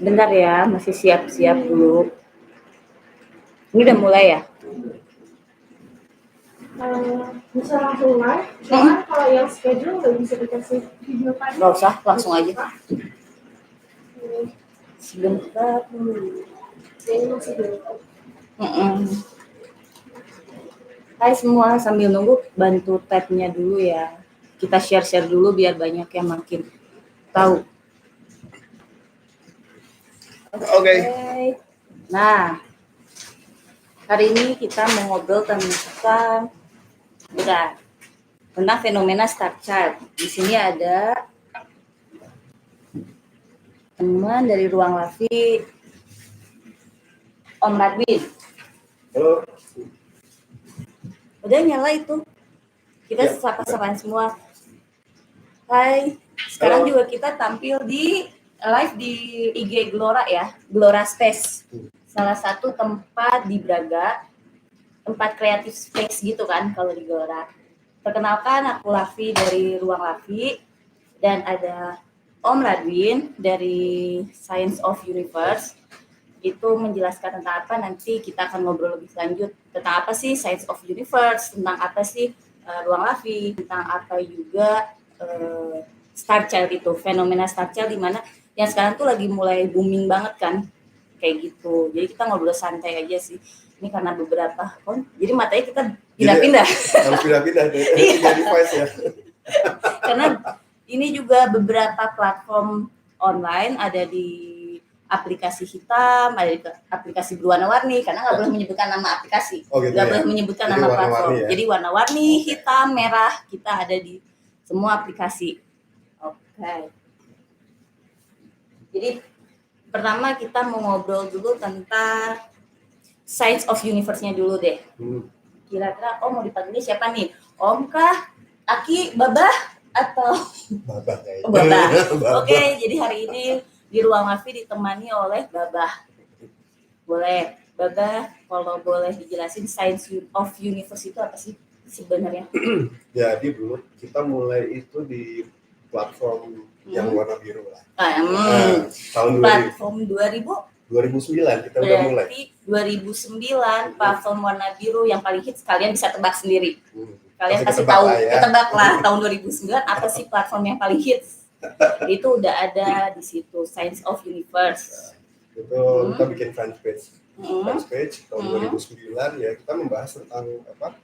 Sebentar ya, masih siap-siap dulu. Ini udah mulai ya? Bisa langsung live, cuman kalau yang schedule nggak bisa dikasih video kan? Nggak usah, langsung aja. Sebentar dulu. Ini masih belum. Hai semua, sambil nunggu bantu tab-nya dulu ya. Kita share-share dulu biar banyak yang makin tahu. Oke. Nah, hari ini kita mau ngobrol tentang fenomena Star Child. Di sini ada teman dari Ruang Lavi, Om Radwin. Halo. Udah nyala itu. Kita Ya, sapa-sapaan semua. Hai. Sekarang halo. juga kita tampil di live di IG Glora ya, Glora Space. Salah satu tempat di Braga, tempat kreatif space gitu kan kalau di Glora. Perkenalkan, aku Lavi dari Ruang Lavi dan ada Om Radwin dari Science of Universe. Itu menjelaskan tentang apa, nanti kita akan ngobrol lebih lanjut tentang apa sih Science of Universe, tentang apa sih Ruang Lavi, tentang apa juga Star Child itu, fenomena Star Child di mana yang sekarang tuh lagi mulai booming banget kan, kayak gitu. Jadi kita ngobrol santai aja sih. Ini karena beberapa jadi matanya kita pindah-pindah. Harus pindah-pindah dari device ya. Karena ini juga beberapa platform online, ada di aplikasi hitam, ada di aplikasi berwarna-warni, karena nggak boleh menyebutkan nama aplikasi, nggak boleh menyebutkan nama platform. Ya? Jadi warna-warni, hitam, merah, kita ada di semua aplikasi. Oke. Jadi pertama kita mau ngobrol dulu tentang Science of Universe-nya dulu deh. Kira-kira Om mau dipanggilnya siapa nih? Om kah? Aki? Babah? Atau? Babah kayaknya. Oh, Babah. Oke, jadi hari ini di Ruang Lavi ditemani oleh Babah. Boleh. Babah, kalau boleh dijelasin Science of Universe itu apa sih sebenarnya? Jadi dulu kita mulai itu di platform yang warna biru lah. Tahun 2000. Platform 2009 kita udah mulai. Berarti 2009 platform warna biru yang paling hits, kalian bisa tebak sendiri. Kalian pasti tahu, ketebak lah tahun 2009 apa sih platform yang paling hits. Itu udah ada di situ, Science of Universe. Itu kita bikin fanpage. Fanpage tahun 2009 ya, kita membahas tentang apa?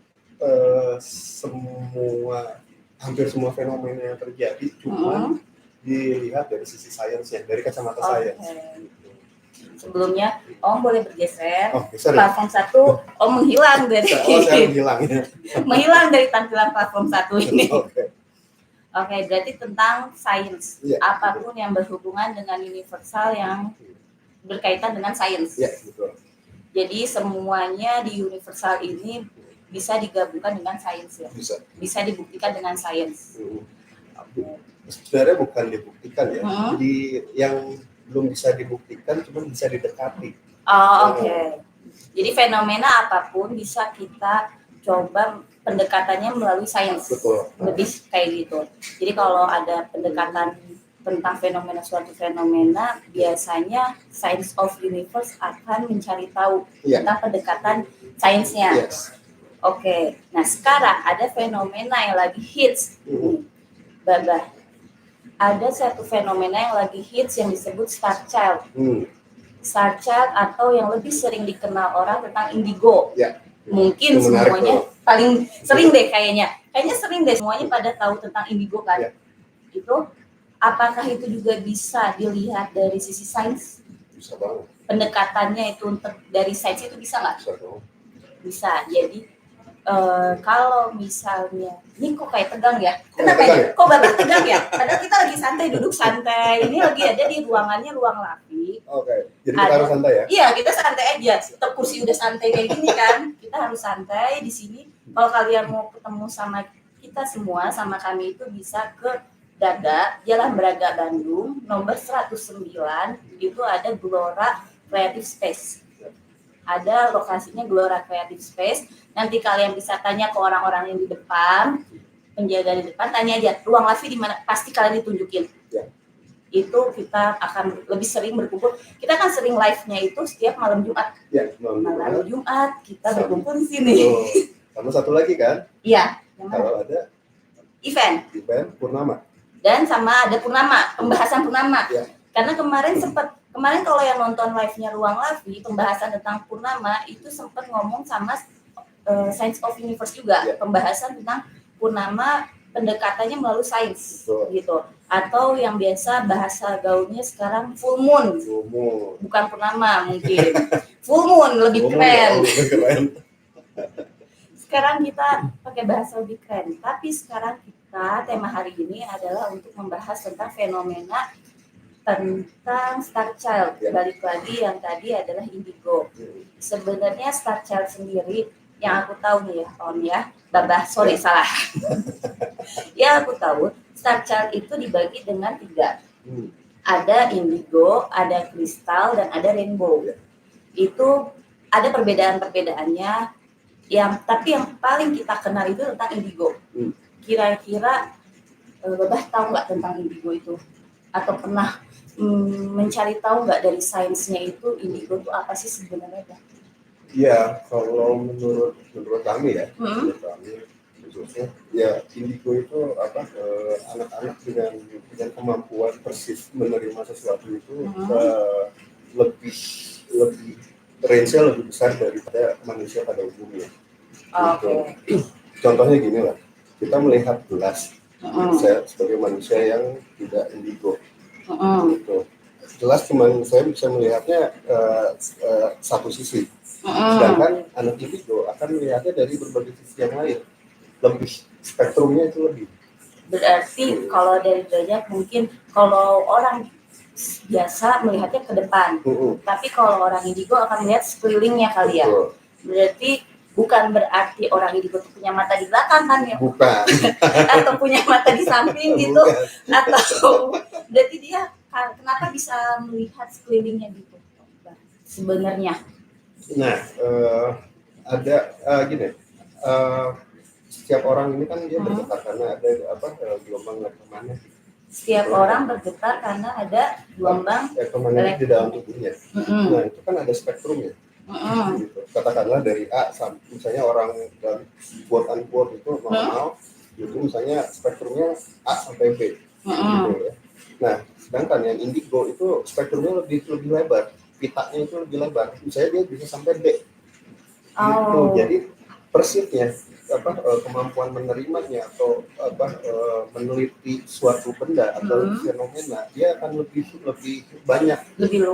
Hampir semua fenomena yang terjadi, cuma dilihat dari sisi sainsnya, dari kacamata sains. Sebelumnya Om boleh bergeser. Platform 1 Om menghilang dari saya menghilang ya. Menghilang dari tampilan platform 1 ini. Oke, berarti tentang sains. Apapun yang berhubungan dengan universal yang berkaitan dengan sains. Iya, betul. Jadi semuanya di universal ini bisa digabungkan dengan sains ya. Bisa dibuktikan dengan sains. Sebenarnya bukan dibuktikan ya. Jadi yang belum bisa dibuktikan, cuma bisa didekati. Oke. Jadi fenomena apapun bisa kita coba pendekatannya melalui sains. Betul. Lebih kayak gitu. Jadi kalau ada pendekatan tentang suatu fenomena, biasanya Science of Universe akan mencari tahu tentang pendekatan sainsnya. Oke. Nah sekarang ada fenomena yang lagi hits. Babah. Ada satu fenomena yang lagi hits yang disebut Star Child. Star Child atau yang lebih sering dikenal orang tentang indigo. Mungkin semuanya paling sering deh kayaknya sering deh semuanya pada tahu tentang indigo kan. Itu apakah itu juga bisa dilihat dari sisi sains? Bisa banget. Pendekatannya itu untuk dari sains itu bisa nggak? Bisa. Jadi kalau misalnya, ini kok kayak tegang ya? Kenapa ya? Kok Bapak tegang ya? Padahal kita lagi santai, duduk santai. Ini lagi ada di ruangannya Ruang Lavi. Oke, jadi kita harus santai ya? Iya, kita santai aja. Kursi udah santai kayak gini kan. Kita harus santai di sini. Kalau kalian mau ketemu sama kita semua, sama kami itu bisa ke Braga, Jalan Braga Bandung, nomor 109. Itu ada Glora Creative Space. Ada lokasinya Glora Creative Space. Nanti kalian bisa tanya ke orang-orang yang di depan, penjaga di depan, tanya aja Ruang Lavi di mana, pasti kalian ditunjukin. itu kita akan lebih sering berkumpul. Kita kan sering live-nya itu setiap malam Jumat. Ya, Malam Jumat kita Sama. berkumpul di sini. Oh, sama satu lagi kan, Iya, yang mana? kalau ada Event. purnama. Dan sama ada purnama, pembahasan purnama. Ya. Karena kemarin kalau yang nonton live-nya Ruang Lavi, pembahasan tentang purnama itu sempat ngomong sama Science of Universe juga, Ya. Pembahasan tentang purnama pendekatannya melalui sains. Betul. Gitu. Atau yang biasa bahasa gaulnya sekarang full moon, Umur. bukan purnama mungkin. Full moon lebih keren. Lebih keren. Sekarang kita pakai bahasa lebih keren, tapi sekarang tema hari ini adalah untuk membahas tentang fenomena tentang star child. Ya. Balik lagi yang tadi adalah indigo. Sebenarnya star child sendiri yang aku tahu nih ya, Om ya, Babah, sorry salah. Yang aku tahu star child itu dibagi dengan 3. Ada indigo, ada kristal, dan ada rainbow. Ya. Itu ada perbedaan-perbedaannya. Tapi yang paling kita kenal itu tentang indigo. Kira-kira Babah tahu nggak tentang indigo itu? Atau pernah mencari tahu nggak dari sainsnya itu indigo itu apa sih sebenarnya? Ya, kalau menurut kami ya, menurut kami khususnya, ya indigo itu anak-anak dengan kemampuan persif menerima sesuatu itu lebih range-nya lebih besar daripada manusia pada umumnya. Oke. Contohnya gini lah, kita melihat gelas, saya sebagai manusia yang tidak indigo, gitu. Jelas saya bisa melihatnya satu sisi, sedangkan anak indigo akan melihatnya dari berbagai sisi yang lain, lebih spektrumnya itu lebih. Berarti kalau dari derajat mungkin kalau orang biasa melihatnya ke depan, tapi kalau orang indigo akan melihat sekelilingnya kali ya. Betul. Berarti bukan berarti orang indigo itu punya mata di belakang kan ya? Bukan. Atau punya mata di samping gitu? Bukan. Atau berarti dia kenapa bisa melihat sekelilingnya gitu? Sebenarnya. Nah, ada gini. Setiap orang ini kan dia bergetar karena ada gelombang elektromagnetik. Setiap orang bergetar karena ada gelombang elektromagnetik di dalam tubuhnya. Nah, itu kan ada spektrumnya. Gitu. Katakanlah dari A sampai misalnya orang dan quote unquote itu normal, itu misalnya spektrumnya A sampai B. Gitu ya. Nah, sedangkan yang indigo itu spektrumnya lebih lebar, pitanya itu lebih lebar. Misalnya dia bisa sampai D. Gitu. Jadi persisnya kemampuan menerimanya atau meneliti suatu benda atau fenomena, dia akan lebih banyak, lebih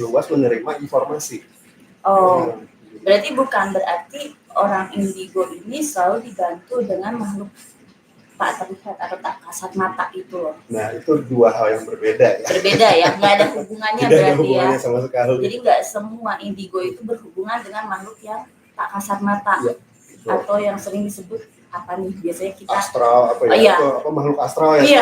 luas menerima informasi. Berarti bukan berarti orang indigo ini selalu dibantu dengan makhluk tak terlihat atau tak kasat mata itu loh. Nah, itu 2 hal yang berbeda ya. Berbeda ya, nggak ada hubungannya Tidak berarti ada hubungannya ya. sama sekali. Jadi nggak semua indigo itu berhubungan dengan makhluk yang tak kasat mata. Ya, atau yang sering disebut apa nih biasanya kita astral makhluk astral ya. Iya,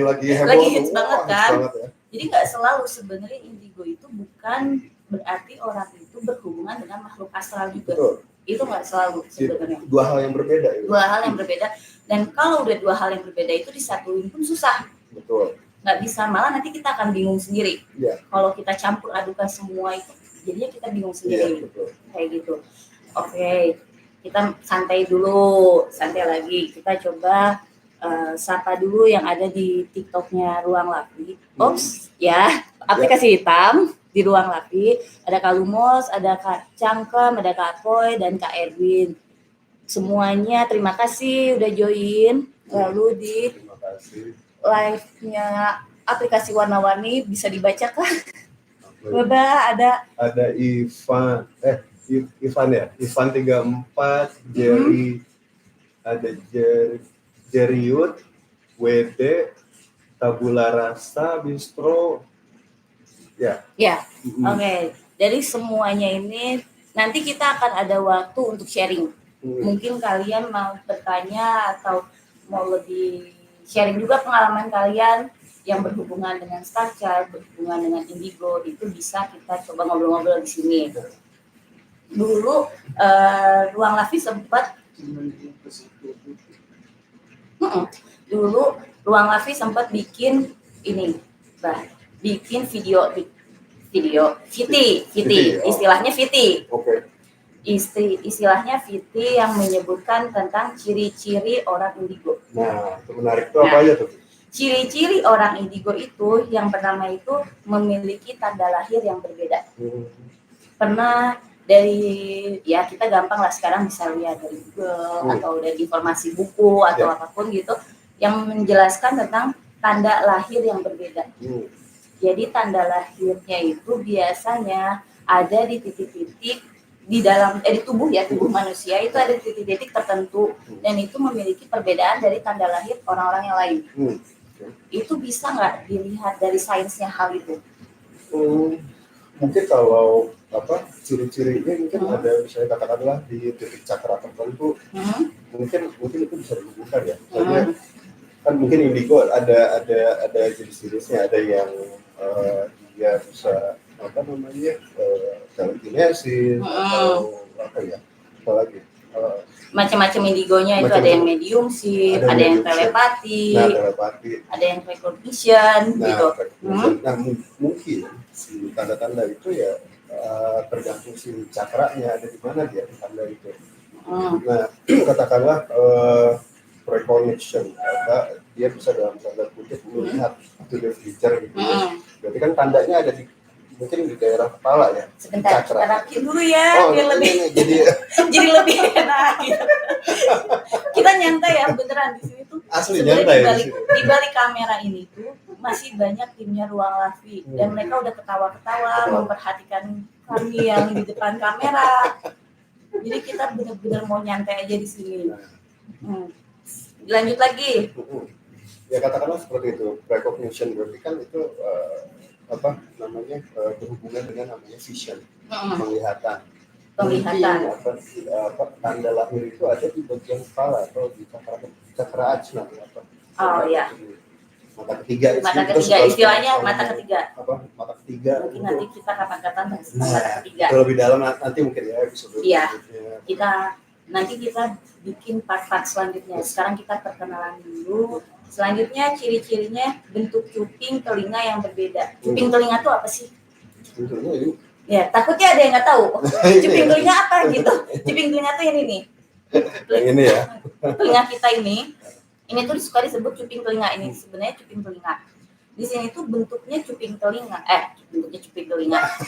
lagi heboh. Lagi hits banget kan. Banget, ya. Jadi nggak selalu sebenarnya indigo itu bukan berarti orang itu berhubungan dengan makhluk astral juga. Betul. Itu nggak selalu sebenarnya. 2 hal yang berbeda. Ya. 2 hal yang berbeda. Dan kalau udah 2 hal yang berbeda itu disatuin pun susah. Betul. Nggak bisa, malah nanti kita akan bingung sendiri. Ya. Kalau kita campur adukan semua itu, jadinya kita bingung sendiri. Ya, betul. Kayak gitu. Oke. Kita santai dulu, santai lagi. Kita coba sapa dulu yang ada di TikToknya Ruang Lavi. Ya, aplikasi hitam di Ruang Lavi. Ada Kak Lumos, ada Kak Cangkem, ada Kak Koy, dan Kak Erwin. Semuanya terima kasih udah join. Lalu di live-nya aplikasi warna-warni bisa dibaca kan? Baba ada Ivan ya, Ivan 34, Jerry, ada Jeriut, WD, Tabula Rasa, Bistro, ya. Ya, oke. Dari semuanya ini nanti kita akan ada waktu untuk sharing. Mungkin kalian mau bertanya atau mau lebih sharing juga pengalaman kalian yang berhubungan dengan star child, berhubungan dengan indigo, itu bisa kita coba ngobrol-ngobrol di sini. Dulu Ruang Lavi sempat bikin ini, bah, bikin video VT, oh. istilahnya VT. Oke. Istilahnya VT yang menyebutkan tentang ciri-ciri orang indigo. Nah, itu menarik itu apa aja tuh? Ciri-ciri orang indigo itu yang pertama itu memiliki tanda lahir yang berbeda. Pernah dari, ya kita gampang lah sekarang bisa lihat dari Google atau dari informasi buku atau apapun gitu yang menjelaskan tentang tanda lahir yang berbeda. Jadi tanda lahirnya itu biasanya ada di titik-titik di dalam di tubuh manusia itu ada titik-titik tertentu dan itu memiliki perbedaan dari tanda lahir orang-orang yang lain. Itu bisa nggak dilihat dari sainsnya hal itu? Mungkin kalau ciri-cirinya mungkin ada misalnya katakanlah di titik cakra tertentu mungkin itu bisa dihubungkan ya. Misalnya kan mungkin indigo ada jenis-jenisnya, ada yang dia bisa telekinesis atau apalagi macam-macam indigonya itu ada yang mediumship, ada yang telepati, ada yang recognition gitu. Nah mungkin si tanda-tanda itu ya tergantung si cakranya ada di mana dia tanda itu. Nah katakanlah recognition dia bisa dalam tanda kutip melihat to the future gitu. Berarti kan tandanya ada mungkin di daerah kepala ya. Sebentar, kita rakit dulu ya, biar lebih jadi lebih enak gitu. Kita nyantai ya beneran di sini tuh. Asli nyantai ya. Di balik kamera ini tuh masih banyak timnya Ruang Lavi dan mereka udah ketawa-ketawa memperhatikan kami yang di depan kamera. Jadi kita bener-bener mau nyantai aja di sini. Lanjut lagi. Ya katakanlah seperti itu, recognition berarti kan itu berhubungan dengan namanya vision, penglihatan. Tanda lahir itu ada di bagian kepala atau di cakra ajna mata ketiga istilahnya mata ketiga. Mata ketiga mungkin nanti kita kapan-kapan bahas mata ketiga lebih dalam nanti mungkin ya episode nanti kita bikin part-part selanjutnya. Sekarang kita perkenalan dulu. Selanjutnya ciri-cirinya bentuk cuping telinga yang berbeda. Cuping telinga itu apa sih? Ya, takutnya ada yang nggak tahu. Cuping telinga apa gitu? Cuping telinga itu ini nih. Yang ini ya. Telinga kita ini tuh suka disebut cuping telinga. Ini sebenarnya cuping telinga. Di sini tuh bentuknya cuping telinga.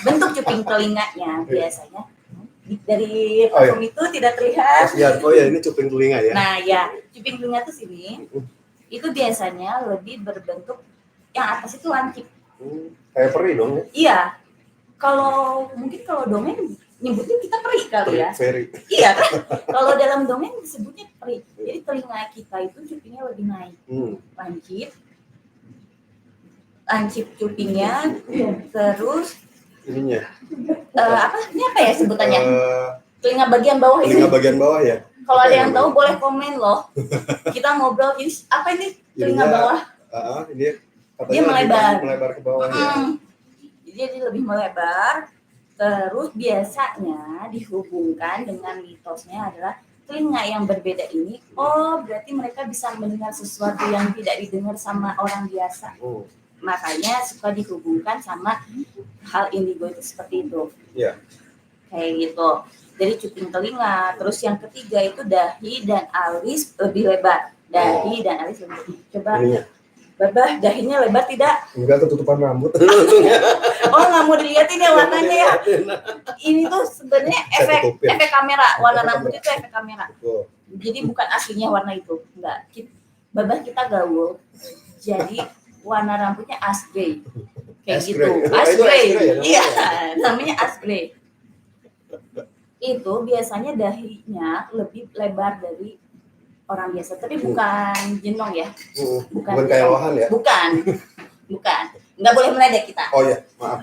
Bentuk cuping telinganya biasanya dari vakum itu tidak terlihat. Ini cuping telinga ya. Nah ya, cuping telinga tuh sini itu biasanya lebih berbentuk yang atas itu lancip. Kayak peri dong ya? Iya. Kalau dongeng nyebutnya kita peri kali ya. Peri. Iya kan? Kalau dalam dongeng disebutnya peri. Jadi telinga kita itu cupingnya lebih naik. Lancip cupingnya, terus ininya. Ini apa ya sebutannya? Telinga bagian bawah itu. Telinga bagian bawah ya. Kalau ada yang tahu boleh komen loh. Kita ngobrol ini apa ini telinga bawah? Ini dia melebar ke bawah ya. Jadi dia lebih melebar. Terus biasanya dihubungkan dengan mitosnya adalah telinga yang berbeda ini. Berarti mereka bisa mendengar sesuatu yang tidak didengar sama orang biasa. Makanya suka dihubungkan sama hal indigo itu seperti itu. Iya. Kayak gitu. Jadi cuping telinga. Terus yang ketiga itu dahi dan alis lebih lebar. Dahi dan alis lebih lebar. Coba. Babah, dahinya lebar tidak? Enggak, ketutupan rambut. Nggak mau dilihatin ya warnanya ya. Ini tuh sebenarnya efek kamera. Warna rambut itu efek kamera. Jadi bukan aslinya warna itu. Enggak. Babah kita gaul. Jadi warna rambutnya ash gray. Kayak gitu. Ash gray. Iya, namanya ash gray. Itu biasanya dahinya lebih lebar dari orang biasa, tapi bukan jenong ya. Bukan kayak lohan ya? Bukan. Nggak boleh meledek kita. Oh ya, maaf.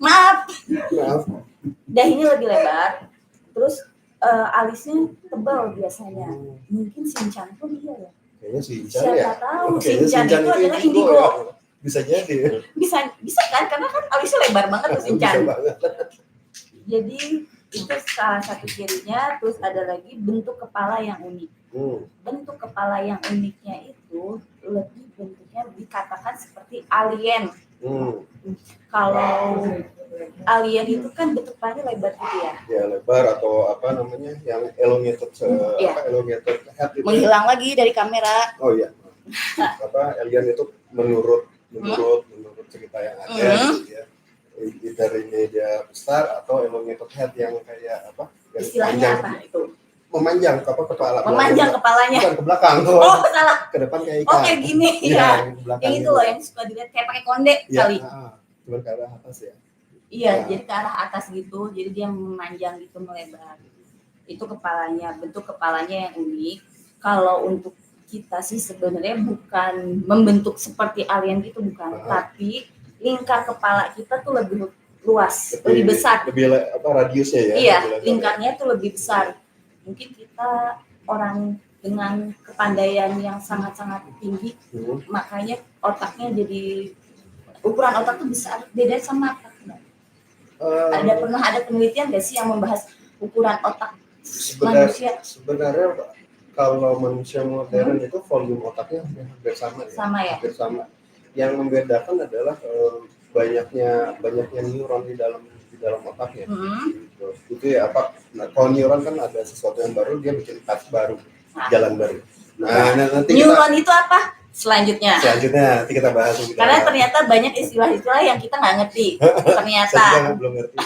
Maaf. Dahinya lebih lebar, terus alisnya tebal biasanya. Mungkin Shinchan pun iya ya. Kayaknya Shinchan ya. Siapa tahu Shinchan itu adalah indigo. Ya. Bisa jadi. Bisa kan, karena kan alisnya lebar banget tuh Shinchan. Bisa banget. Jadi itu salah satu cirinya. Terus ada lagi bentuk kepala yang unik. Bentuk kepala yang uniknya itu lebih bentuknya dikatakan seperti alien. Hmm. Kalau alien itu kan bentuk kepalanya lebar gitu ya. Ya lebar atau apa namanya yang elongated Iya. elongated head itu. Menghilang lagi dari kamera. Oh iya. Apa alien itu menurut cerita yang ada gitu ya. Dari media besar atau elongated head yang kayak apa? Yang Istilahnya apa itu? Memanjang apa kepala. Memanjang kepalanya. Bukan ke belakang tuh. Oh, salah. Ke depan kayak ikan. Oh, kayak gini ya. Yang itu loh yang suka dilihat kayak pakai konde kali. Cuman ke arah atas ya. Iya, jadi ke arah atas gitu. Jadi dia memanjang gitu, melebar. Itu kepalanya, bentuk kepalanya yang unik. Kalau untuk kita sih sebenarnya bukan membentuk seperti alien gitu, bukan. Tapi lingkar kepala kita tuh lebih luas, lebih besar. Lebih radiusnya ya. Iya, lingkarnya tuh lebih besar. Mungkin kita orang dengan kepandaian yang sangat-sangat tinggi, makanya otaknya jadi ukuran otak tuh besar. Beda sama apa? Pernah ada penelitian nggak sih yang membahas ukuran otak manusia? Sebenarnya kalau manusia modern itu volume otaknya hampir sama ya. Sama ya. Hampir sama. Yang membedakan adalah banyaknya neuron di dalam otaknya. Gitu. Itu ya apa? Nah, kalau neuron kan ada sesuatu yang baru, dia bikin path baru, jalan baru. Nah, nanti neuron itu apa? Selanjutnya nanti kita bahas. Karena ternyata banyak istilah-istilah yang kita nggak ngerti. Ternyata. Saya belum ngerti.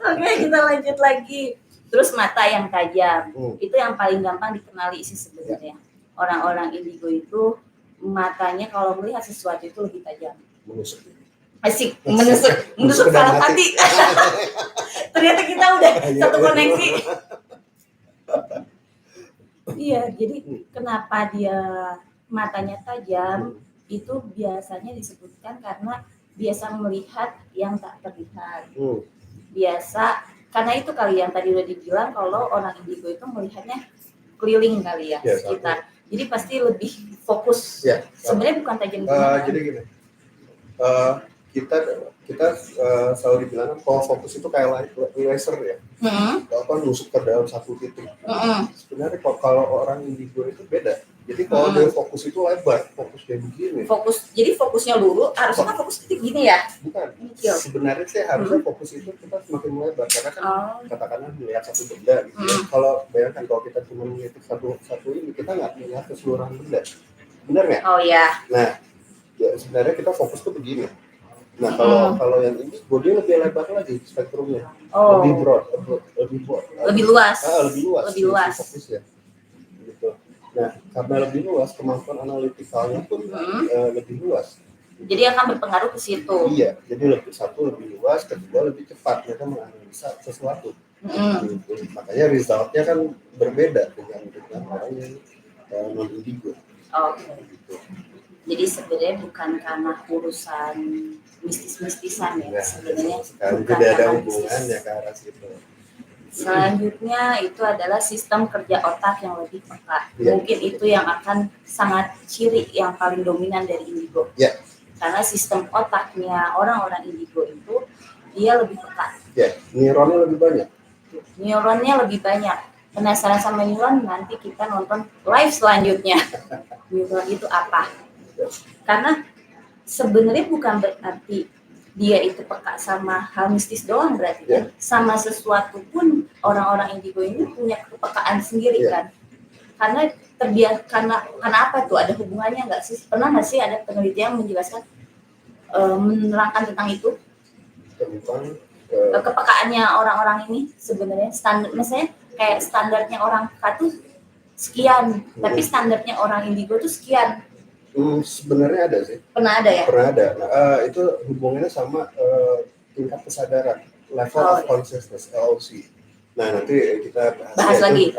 Oke, kita lanjut lagi. Terus mata yang tajam, itu yang paling gampang dikenali sih sebenarnya. Orang-orang indigo itu matanya kalau melihat sesuatu itu lebih tajam. Menusuk. Asik, menusuk dalam hati. Ternyata kita udah satu koneksi. Iya, jadi kenapa dia matanya tajam itu biasanya disebutkan karena biasa melihat yang tak terlihat. Biasa, karena itu kali yang tadi udah dibilang kalau orang indigo itu melihatnya keliling kali ya, sekitar. Jadi pasti lebih fokus. Ya, sebenarnya bukan tajam. Jadi gini, kita selalu dibilang kalau fokus itu kayak laser ya, apa nusuk ke dalam satu titik. Sebenarnya kalau orang indigo itu beda. Jadi kalau dia fokus itu lebar, fokus kayak begini. Jadi fokusnya lurus, harusnya kan fokus titik gini ya? Bukan. Sebenarnya sih harusnya fokus itu kita semakin melebar karena kan katakanlah melihat satu benda gitu. Kalau bayangkan kalau kita cuma melihat satu ini, kita nggak melihat keseluruhan benda. Benar nggak? Oh ya. Nah, ya, sebenarnya kita fokus tuh begini. Nah, kalau yang ini bodi lebih lebar lagi spektrumnya. Lebih broad. Lebih luas. Lebih luas. Fokusnya. Gitu. Nah, karena lebih luas, kemampuan analitikalnya pun lebih luas. Jadi akan berpengaruh ke situ. Iya, jadi satu lebih luas, kedua lebih cepat mereka menganalisa sesuatu. Gitu. Makanya resultnya kan berbeda dengan orang yang non indigo. Gitu. Jadi sebenarnya bukan karena urusan mistis-mistisan ya, sebenarnya bukan tidak ada hubungannya ke arah situ. Selanjutnya itu adalah sistem kerja otak yang lebih peka. Mungkin itu yang akan sangat ciri yang paling dominan dari indigo. Karena sistem otaknya orang-orang indigo itu dia lebih peka. Neuronnya lebih banyak. Neuronnya lebih banyak. Penasaran sama neuron, nanti kita nonton live selanjutnya. Neuron itu apa? Karena sebenarnya bukan berarti dia itu peka sama hal mistis doang berarti kan. Sama sesuatu pun orang-orang indigo ini punya kepekaan sendiri kan. Karena apa tuh, ada hubungannya nggak sih? Pernah nggak sih ada penelitian menjelaskan menerangkan tentang itu? Kepekaannya orang-orang ini sebenarnya misalnya kayak standarnya orang peka tuh sekian, tapi standarnya orang indigo tuh sekian. Sebenarnya ada sih. Pernah ada ya? Pernah ada. Nah, itu hubungannya sama tingkat kesadaran, level of consciousness (LOC). Nah, nanti kita bahas lagi.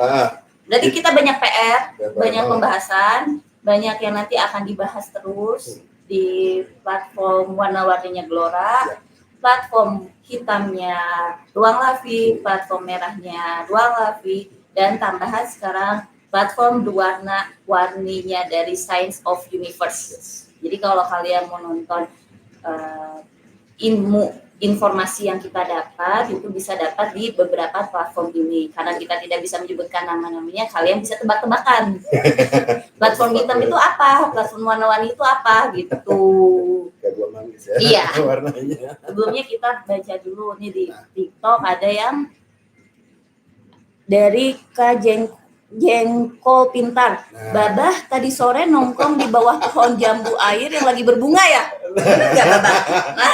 Berarti kita banyak PR, banyak pembahasan, banyak yang nanti akan dibahas terus di platform warna-warninya Glora, platform hitamnya Ruang Lavi, platform merahnya Ruang Lavi, dan tambahan sekarang platform warna-warninya dari Science of Universe. Jadi kalau kalian mau nonton informasi yang kita dapat, itu bisa dapat di beberapa platform ini. Karena kita tidak bisa menyebutkan nama-namanya, kalian bisa tebak-tebakan. Platform hitam itu apa? Platform warna-warni itu apa? Gitu. Kayak gua manggis ya. Iya. Warnanya. Sebelumnya kita baca dulu nih di TikTok ada yang dari Kak Jengkol Pintar. Babah tadi sore nongkrong di bawah pohon jambu air yang lagi berbunga ya? Bener nggak Babah?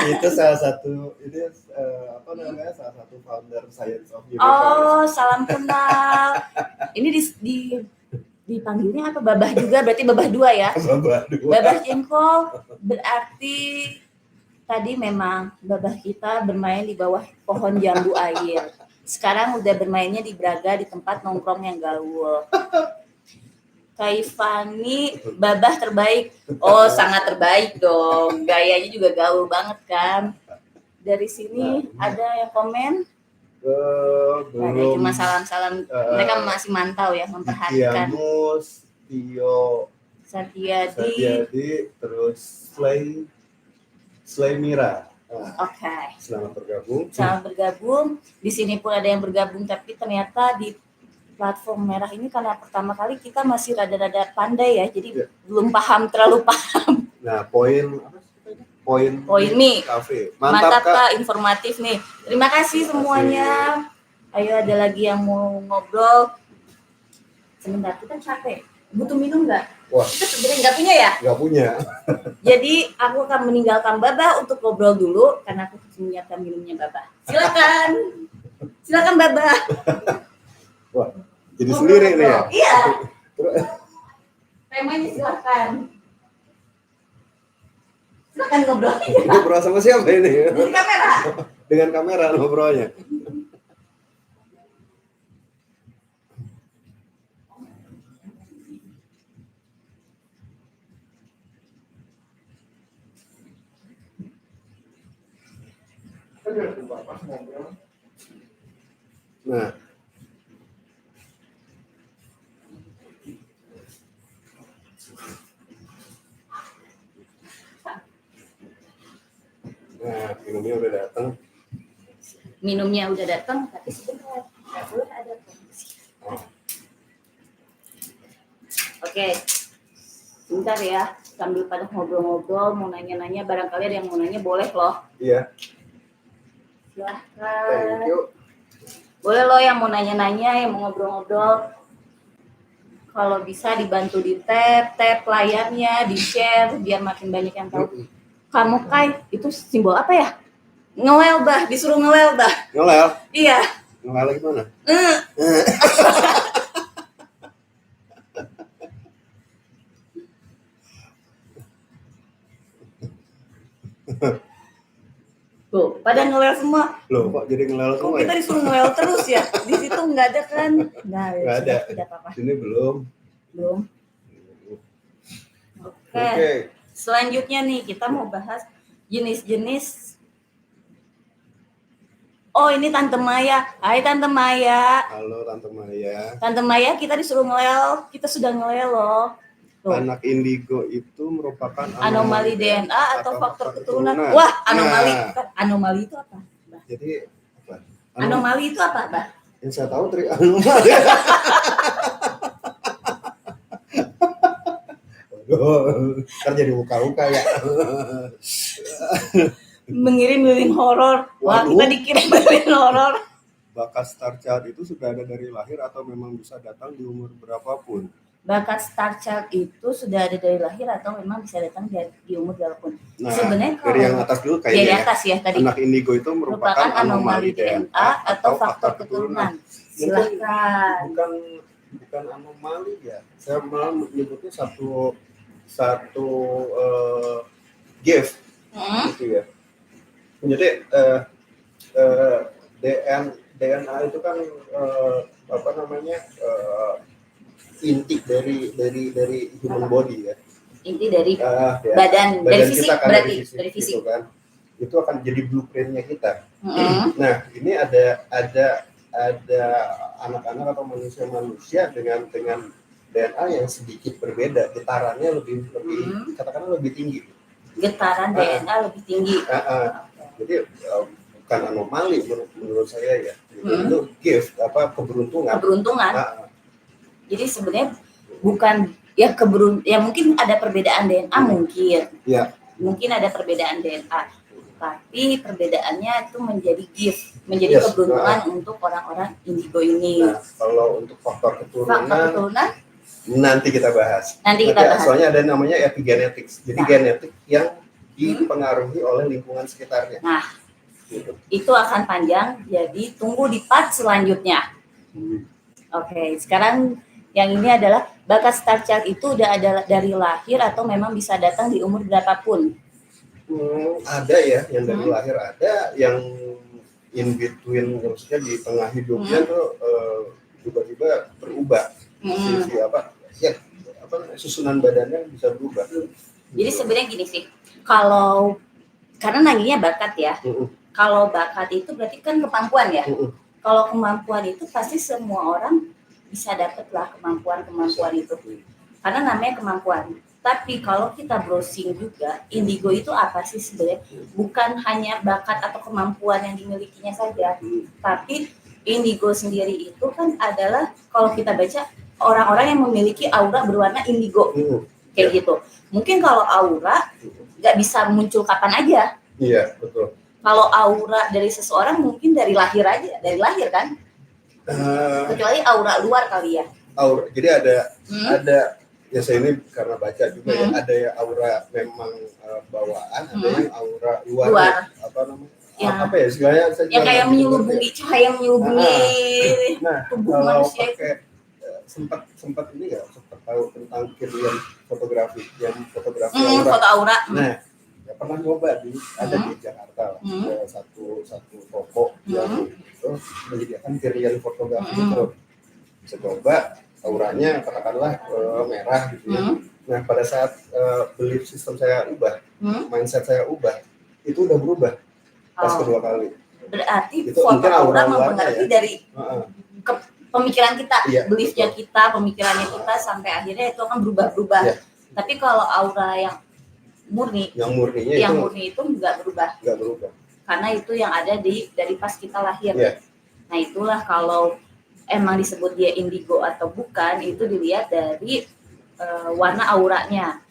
Itu salah satu apa namanya, salah satu founder Science of Universe. Oh, salam kenal. Ini dipanggilnya apa? Babah juga, berarti Babah 2 ya? Babah Jengkol berarti tadi memang Babah kita bermain di bawah pohon jambu air. Sekarang udah bermainnya di Braga di tempat nongkrong yang gaul. Kaifani, Babah terbaik. Oh, sangat terbaik dong. Gayanya juga gaul banget kan. Dari sini ada yang komen. Nah, ya cuma salam-salam. Mereka masih mantau ya, memperhatikan. Tiamus, Tio, Satiadi, terus Slay Mira. Oke. Selamat bergabung. Selamat bergabung. Di sini pun ada yang bergabung, tapi ternyata di platform merah ini karena pertama kali kita masih rada-rada pandai ya, jadi belum terlalu paham. Nah, poin nih. Cafe. Mantap Kak, informatif nih. Terima kasih semuanya. Ayo ada lagi yang mau ngobrol. Sebentar, kita capek. Butuh minum nggak? Wah. Kita sebenarnya nggak punya ya? Nggak punya. Jadi aku akan meninggalkan Babah untuk ngobrol dulu karena aku menyiapkan minumnya Babah. Silakan Babah. Wah, jadi sendiri nih ya? Iya. Temanya silakan. Silakan ngobrol. Ngobrol sama siapa ini? Di kamera. Dengan kamera ngobrolnya. Nah, minumnya udah datang. Minumnya udah datang, tapi sebentar nggak boleh ada promosi. Oke, sebentar ya. Sambil pada ngobrol-ngobrol, mau nanya-nanya, barangkali ada yang mau nanya, boleh loh. Iya. Silahkan. Thank you. Boleh loh yang mau nanya-nanya, yang mau ngobrol-ngobrol. Kalau bisa dibantu di tap layarnya, di share, biar makin banyak yang tahu. Kamu Kai, itu simbol apa ya? Ngewel bah, disuruh ngewel bah. Ngewel? Iya. Ngewel gimana? Tuh, pada ngewel semua. Loh, kok jadi ngewel semua kita ya? disuruh ngewel terus ya? Di situ nggak ada kan? Nggak ada. Tidak apa-apa. Sini belum. Oke. Selanjutnya nih, kita mau bahas jenis-jenis. Oh, ini Tante Maya. Hai Tante Maya. Halo Tante Maya. Tante Maya, kita disuruh ngewel. Kita sudah ngewel loh. Tuh. Anak indigo itu merupakan anomali DNA atau faktor keturunan. Wah, anomali. Anomali itu apa? Bah? Jadi apa? Anomali itu apa, Bah? Yang saya tahu anomali. Kan jadi buka-buka ya. Mengirim horor. Wah, kita dikirim horor. Bakat star child itu sudah ada dari lahir atau memang bisa datang di umur berapapun? Bakat star child itu sudah ada dari lahir atau memang bisa datang di umur berapapun. Nah, sebenarnya kalau dari yang atas dulu kayaknya. Dari atas ya tadi. Anak indigo itu merupakan anomali DNA atau faktor keturunan. Silakan. Bukan anomali ya. Saya malah menyebutnya satu gift gitu ya. Jadi DNA itu kan apa namanya inti dari human body ya. Inti dari badan dari fisik kan, berarti dari fisik gitu kan. Itu akan jadi blueprintnya kita. Nah, ini ada anak-anak atau manusia dengan DNA yang sedikit berbeda, getarannya lebih katakanlah lebih tinggi. Getaran DNA lebih tinggi. Jadi bukan anomali menurut saya ya. Itu gift keberuntungan. Jadi sebenarnya bukan ya mungkin ada perbedaan DNA mungkin. Ya. Mungkin ada perbedaan DNA. Tapi perbedaannya itu menjadi gift, menjadi keberuntungan untuk orang-orang indigo ini. Nah, kalau untuk faktor keturunan nanti kita bahas. Soalnya ada namanya epigenetics. Jadi genetik yang dipengaruhi oleh lingkungan sekitarnya. Nah, itu akan panjang. Jadi tunggu di part selanjutnya. Oke, sekarang yang ini adalah bakat star child itu udah ada dari lahir atau memang bisa datang di umur berapapun? Ada ya, yang dari lahir ada, yang in between, maksudnya di tengah hidupnya tuh tiba-tiba berubah. Susunan badannya bisa berubah. Jadi sebenarnya gini sih, kalau karena nanginya bakat ya, kalau bakat itu berarti kan kemampuan ya. Kalau kemampuan itu pasti semua orang bisa dapat lah kemampuan itu, karena namanya kemampuan. Tapi kalau kita browsing juga, indigo itu apa sih sebenarnya? Bukan hanya bakat atau kemampuan yang dimilikinya saja, tapi indigo sendiri itu kan adalah kalau kita baca orang-orang yang memiliki aura berwarna indigo, kayak gitu. Mungkin kalau aura nggak bisa muncul kapan aja. Iya, betul. Kalau aura dari seseorang mungkin dari lahir kan? Kecuali aura luar kali ya. Aura, jadi ada ya saya ini karena baca juga ya, ada yang aura memang bawaan, ada yang aura luar. Apa namanya? Ya. Apa ya istilahnya? Yang kayak menyelubungi cahaya tubuh manusia. Sempat ini ya, sempat tahu tentang kirian fotografi foto aura. Nah, ya pernah nyoba ada di Jakarta, ada satu toko yang itu menyediakan kirian fotografi itu. Bisa coba auranya katakanlah merah gitu ya. Nah, pada saat belief system saya ubah, mindset saya ubah, itu udah berubah pas kedua kali. Berarti itu foto aura mempengaruhi ya? dari pemikiran kita, beliefnya kita, pemikirannya kita, sampai akhirnya itu akan berubah-ubah. Tapi kalau aura yang murni itu nggak berubah. Karena itu yang ada dari pas kita lahir. Nah, itulah kalau emang disebut dia indigo atau bukan, itu dilihat dari warna auranya.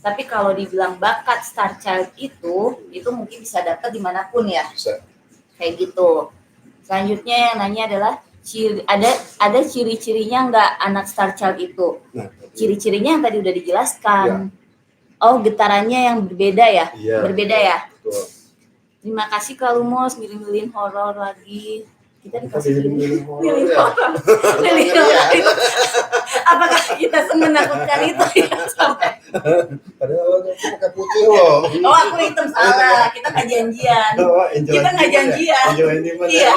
Tapi kalau dibilang bakat star child itu mungkin bisa dapat dimanapun ya. Bisa. Kayak gitu. Selanjutnya yang nanya adalah ada ciri-cirinya nggak anak star child itu? Ciri-cirinya yang tadi udah dijelaskan. Oh, getarannya yang berbeda ya? Berbeda ya? Betul. Terima kasih Kak Lumos, milih-milihin horor lagi. Kita dikasih milih horor. Apakah kita menakutkan itu ya sampai? Padahal aku pakai putih loh. Oh, aku hitam, salah. Kita nggak janjian. Kita nggak janjian. Iya.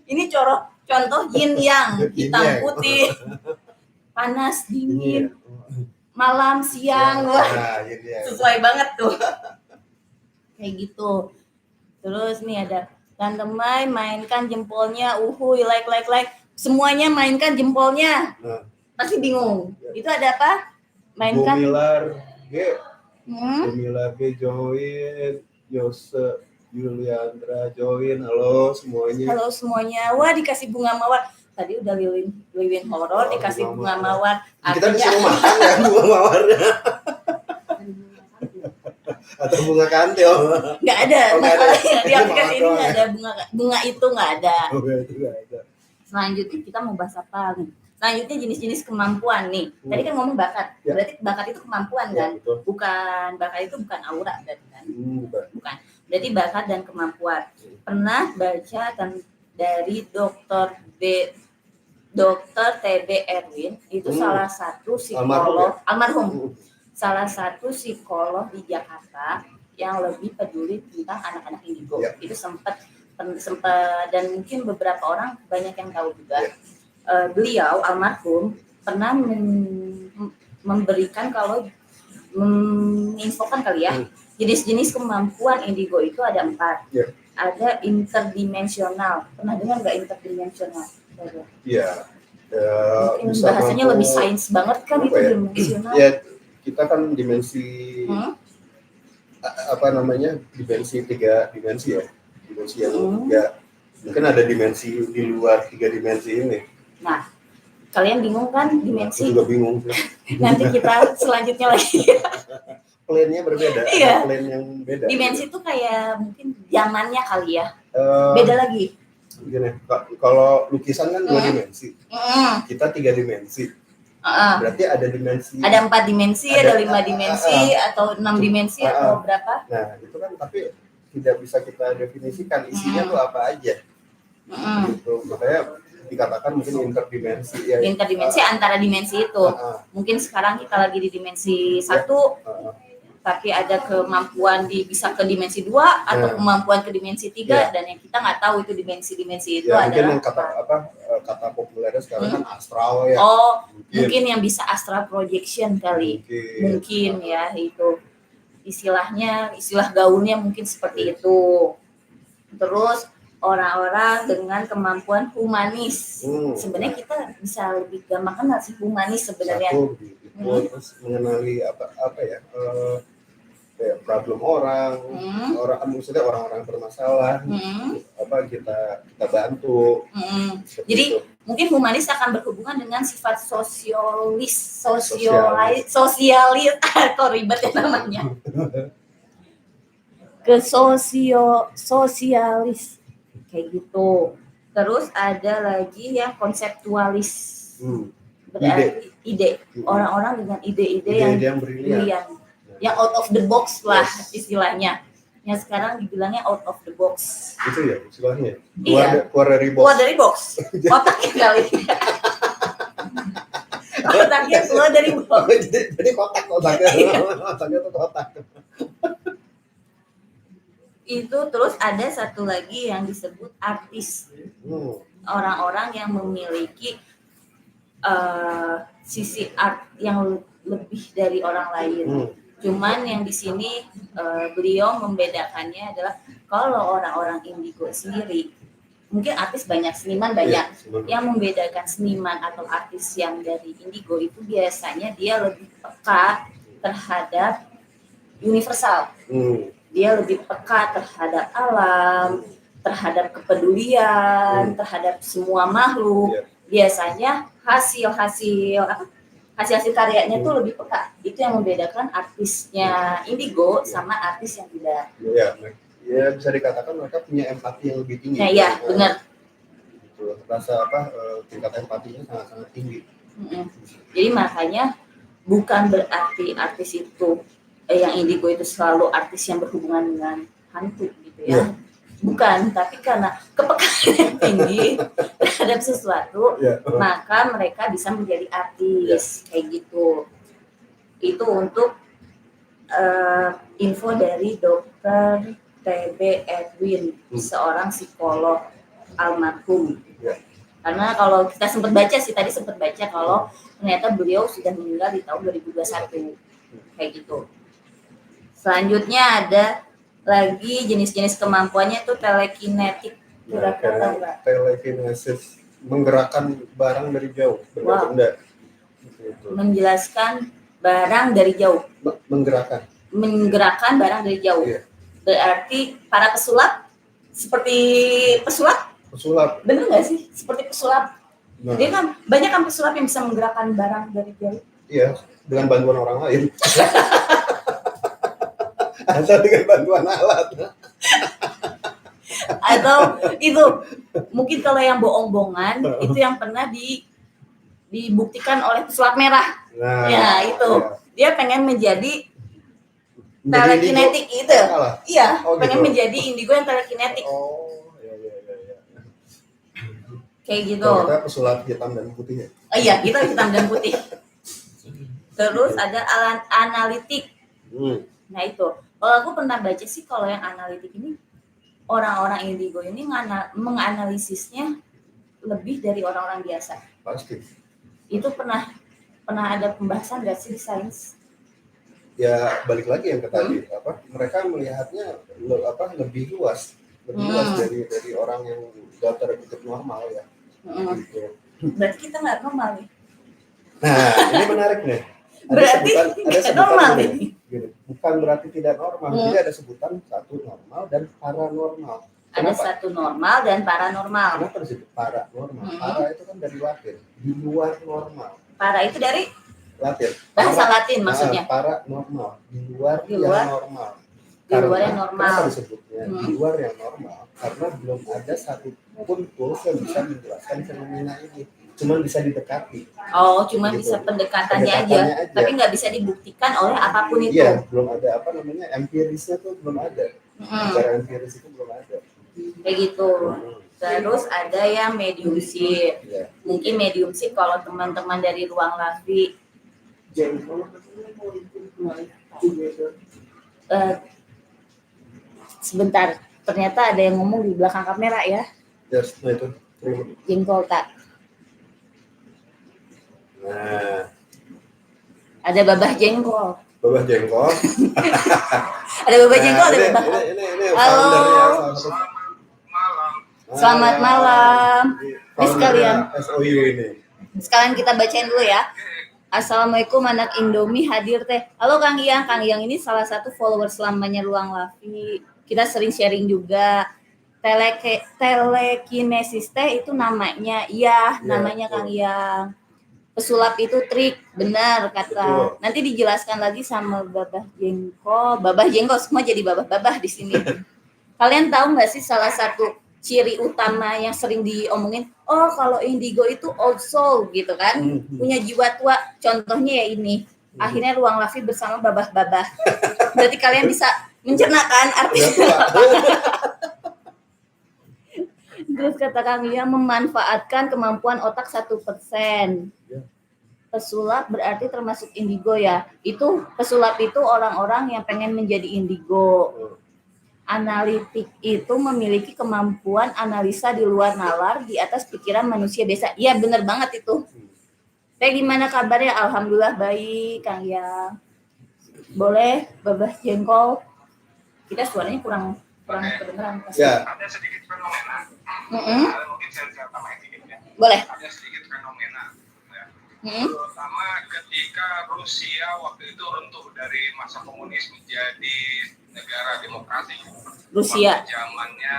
Ini contoh yin yang, hitam putih, panas dingin, malam siang, sesuai banget tuh. Kayak gitu. Terus nih ada Tante Mai, mainkan jempolnya, like. Semuanya mainkan jempolnya. Pasti bingung. Itu ada apa? Mainkan. Gumilar G join, Yose Yuliandra join. Halo semuanya. Wah, dikasih bunga mawar. Tadi udah lilin horor, dikasih bunga mawar. Kita disuruh makan ya bunga mawarnya. Atau bunga kantil? Nggak ada. Masalahnya di aplikasi ini nggak ada bunga itu nggak ada. Selanjutnya kita mau bahas apa nih? Selanjutnya jenis-jenis kemampuan nih. Tadi kan ngomong bakat. Berarti bakat itu kemampuan kan? Bukan, bakat itu bukan aura berarti kan? Bukan. Berarti bakat dan kemampuan. Pernah baca dari Dr. TB Erwin, itu salah satu psikolog almarhum. Salah satu psikolog di Jakarta yang lebih peduli tentang anak-anak indigo. Itu sempat dan mungkin beberapa orang banyak yang tahu juga. Beliau almarhum pernah memberikan menginfokan kali ya, jenis-jenis kemampuan indigo itu ada 4. Ada interdimensional. Pernah dengar nggak interdimensional? Iya. Mungkin bahasanya lebih sains banget kan itu dimensional. Ya, kita kan dimensi dimensi 3 dimensi ya. Dimensi yang mungkin ada dimensi di luar 3 dimensi ini. Nah, Kalian bingung kan Aku dimensi? juga bingung sih. Nanti kita selanjutnya lagi. Plan-nya berbeda, Iya. ada plan yang beda. Dimensi itu kayak mungkin zamannya kali ya. Eh, Beda lagi. Gini, kalau lukisan kan 2 dimensi, Mm-mm. kita 3 dimensi. Uh-uh. Berarti ada dimensi. Ada 4 dimensi, ada 5 dimensi, uh, atau 6 dimensi, atau berapa? Nah, itu kan tapi tidak bisa kita definisikan isinya tuh apa aja. Gitu. Makanya dikatakan mungkin interdimensi ya. Interdimensi antara dimensi itu. Mungkin sekarang kita lagi di dimensi 1, tapi ada kemampuan bisa ke dimensi 2 atau kemampuan ke dimensi 3, dan yang kita nggak tahu itu dimensi itu ya, adalah mungkin yang kata populernya sekarang kan astral ya. Oh, mungkin yang bisa astral projection kali. Mungkin ya itu istilah gaulnya mungkin seperti itu. Terus orang-orang dengan kemampuan humanis. Sebenarnya kita bisa lebih gampang kenal sih humanis sebenarnya. Terus mengenali apa ya? Kayak problem orang maksudnya orang-orang bermasalah, kita bantu. Jadi itu. Mungkin humanis akan berhubungan dengan sifat sosialis atau ribet ya namanya. Ke sosialis kayak gitu. Terus ada lagi yang konseptualis. Berarti ide. Orang-orang dengan ide-ide yang brilian. Yang out of the box lah istilahnya. Yang sekarang dibilangnya out of the box. Itu ya istilahnya. Keluar dari box. Otaknya kali. Otaknya keluar dari box. Jadi otaknya tuh kotak. Itu terus ada satu lagi yang disebut artis. Orang-orang yang memiliki sisi art yang lebih dari orang lain. Cuman yang di sini beliau membedakannya adalah kalau orang-orang indigo sendiri, mungkin artis banyak, seniman banyak. Yang membedakan seniman atau artis yang dari indigo itu biasanya dia lebih peka terhadap universal. Dia lebih peka terhadap alam, terhadap kepedulian, terhadap semua makhluk. Biasanya hasil karyanya tuh lebih peka. Itu yang membedakan artisnya indigo sama artis yang tidak. Ya bisa dikatakan mereka punya empati yang lebih tinggi. Nah, iya, benar. Gitu. Rasa tingkat empatinya sangat tinggi. Jadi makanya bukan berarti artis itu yang indigo itu selalu artis yang berhubungan dengan hantu gitu ya. Bukan, tapi karena kepekaan yang tinggi terhadap sesuatu, maka mereka bisa menjadi artis kayak gitu. Itu untuk info dari Dr. T.B. Edwin, seorang psikolog almarhum. Karena kalau kita sempat baca kalau ternyata beliau sudah meninggal di tahun 2021 kayak gitu. Selanjutnya ada lagi jenis-jenis kemampuannya itu telekinetik. Telekinesis, menggerakkan barang dari jauh, benda. Gitu. Menjelaskan barang dari jauh. Menggerakkan barang dari jauh. Berarti para pesulap seperti pesulap. Bener nggak sih? Seperti pesulap. Jadi kan banyak kan pesulap yang bisa menggerakkan barang dari jauh. Iya, dengan bantuan orang lain. Atau dengan bantuan alat. Atau itu mungkin kalau yang bohong-bohongan itu yang pernah dibuktikan oleh pesulap merah. Ya itu dia pengen menjadi telekinetik itu. Iya, pengen menjadi indigo yang telekinetik. Kayak gitu. Kita pesulap hitam dan putih ya. Iya, kita hitam dan putih. Terus ada analitik. Nah itu. Kalau aku pernah baca sih kalau yang analitik ini orang-orang indigo ini menganalisisnya lebih dari orang-orang biasa. Pasti. Itu pernah ada pembahasan nggak sih di sains? Ya balik lagi yang ke tadi mereka melihatnya lebih luas dari orang yang datar hidup normal ya. Gitu. Berarti kita nggak normal nih. Nah ini menarik nih. Berarti ada sebutan normal nih. Bukan berarti tidak normal, jadi ada sebutan satu normal dan paranormal. Ada Kenapa? satu normal dan paranormal. Kenapa disebut paranormal? Para itu kan dari Latin, di luar normal. Para itu dari Latin. bahasa Latin maksudnya. Paranormal, di luar Di luar? yang normal. Di luar yang normal. Kenapa disebutnya di luar yang normal? Karena belum ada satupun tools yang bisa menjelaskan fenomena ini. Cuman bisa didekati. Oh, cuma Gitu. bisa pendekatannya aja, Pendekatannya aja. tapi nggak bisa dibuktikan oleh apapun itu. Iya, belum ada apa namanya empirisnya tuh belum ada. Cara empiris itu belum ada. Kayak gitu. Terus ada yang mediumship. Iya. Mungkin mediumship kalau teman-teman dari ruang lavi sebentar, ternyata ada yang ngomong di belakang kamera ya. Yes, nah itu. Jengkol tak? Nah, Ada babah jengkol. babah jengkol. Ada babah jengkol, ada babah. Ini Halo. foundernya salah satu. Selamat malam. Ini sekalian. SOU ini. Sekalian kita bacain dulu ya. Assalamualaikum anak Indomie hadir teh. Halo Kang Iyang. Kang Iyang ini salah satu followers lamanya Ruang Lavi. Kita sering sharing juga. Telekinesis teh itu namanya. Iya, namanya Kang Iyang. Pesulap itu trik, benar kata. Betul. Nanti dijelaskan lagi sama Babah Jengkol. Babah Jengkol semua jadi babah-babah di sini. Kalian tahu nggak sih salah satu ciri utama yang sering diomongin? Oh, kalau indigo itu old soul gitu kan, punya jiwa tua. Contohnya ya ini. Akhirnya Ruang Lavi bersama babah-babah. Berarti kalian bisa mencerna kan artinya. Terus kata kami ya, memanfaatkan kemampuan otak 1%. Pesulap berarti termasuk indigo ya. Itu pesulap itu orang-orang yang pengen menjadi indigo. Analitik itu memiliki kemampuan analisa di luar nalar di atas pikiran manusia biasa. Iya bener banget itu. Teh gimana kabarnya? Alhamdulillah baik Kang ya. Boleh babah jengkol. Kita suaranya kurang kedengeran. Ya. Ada sedikit fenomena. Mungkin saya tambahin sedikit ya. Boleh. Ada sedikit fenomena. Ya. Terutama ketika Rusia waktu itu runtuh dari masa komunis menjadi negara demokrasi. Rusia. Waktu zamannya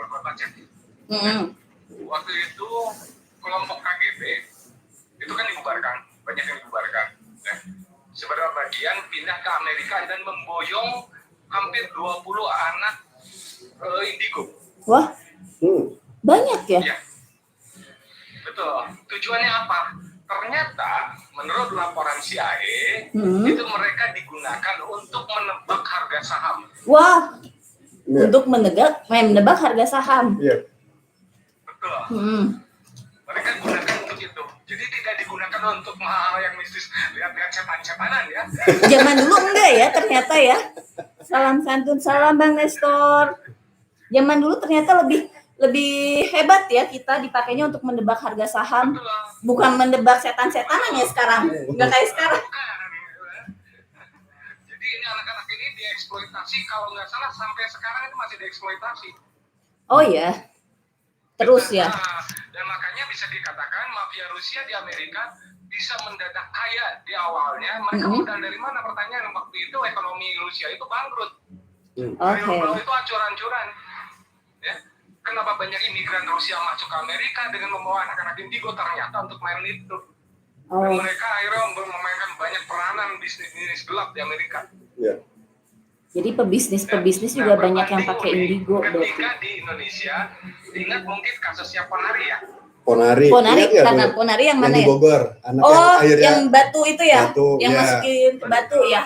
Gorbachev. Waktu itu kelompok KGB itu kan dibubarkan, banyak yang dibubarkan. Ya. Seberapa bagian pindah ke Amerika dan memboyong hampir 20 anak indigo. Wah, banyak ya? Ya. Betul. Tujuannya apa? Ternyata menurut laporan CIA itu mereka digunakan untuk menebak harga saham. Wah, Iya. untuk menebak harga saham. Iya. Betul. Mereka gunakan untuk itu. Jadi tidak digunakan untuk hal yang mistis. Lihat-lihat setan-setanan ya. Zaman dulu enggak ya ternyata ya. Salam santun, salam Bang Nestor. Zaman dulu ternyata lebih hebat ya kita dipakainya untuk menebak harga saham. Betul. Bukan menebak setan-setanan ya sekarang. Enggak kayak sekarang. Jadi ini anak-anak ini dieksploitasi, kalau nggak salah sampai sekarang itu masih dieksploitasi. Oh ya. Terus ya. Nah, dan makanya bisa dikatakan mafia Rusia di Amerika bisa mendadak kaya di awalnya. Mereka modal dari mana? Pertanyaan waktu itu ekonomi Rusia itu bangkrut. Dari rubel itu ancur-ancuran. Ya. Kenapa banyak imigran Rusia masuk ke Amerika dengan membawa anak-anak indigo ternyata untuk main itu. Dan mereka akhirnya memainkan banyak peranan bisnis gelap di Amerika. Iya. Jadi pebisnis juga banyak yang pakai indigo ketika berarti. di Indonesia, ingat mungkin kasusnya Ponari ya? Ponari. Ponari, Ingat ya, karena Bu? Ponari yang mana Yang di ya? Bogor. Anak Oh, yang akhirnya yang batu itu ya? Batu, Yang ya. masukin ke batu ya?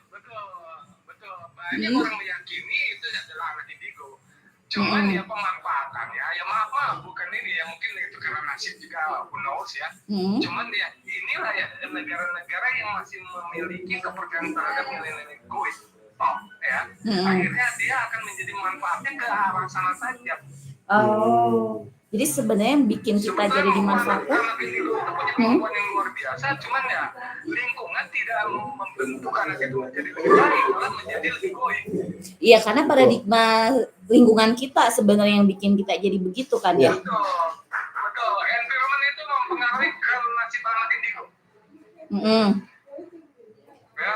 Betul. Banyak orang meyakini itu adalah anak indigo. Cuman ya pemanfaatannya, ya maaf bukan ini ya, mungkin itu karena nasib juga, who knows ya. Cuman ya inilah ya negara-negara yang masih memiliki kepercayaan terhadap nilai-nilai egois. Ya, akhirnya dia akan menjadi manfaatnya ke arah sana saja. Oh, jadi sebenarnya yang bikin kita jadi dimanfaatkan. Anak indigo itu punya kemampuan yang luar biasa, cuman ya lingkungan tidak membentuk anak itu menjadi lebih baik, malah menjadi lebih goib. Iya, karena paradigma lingkungan kita sebenarnya yang bikin kita jadi begitu kan ya. Betul. Environment itu mempengaruhi ke nasib anak indigo. Ya,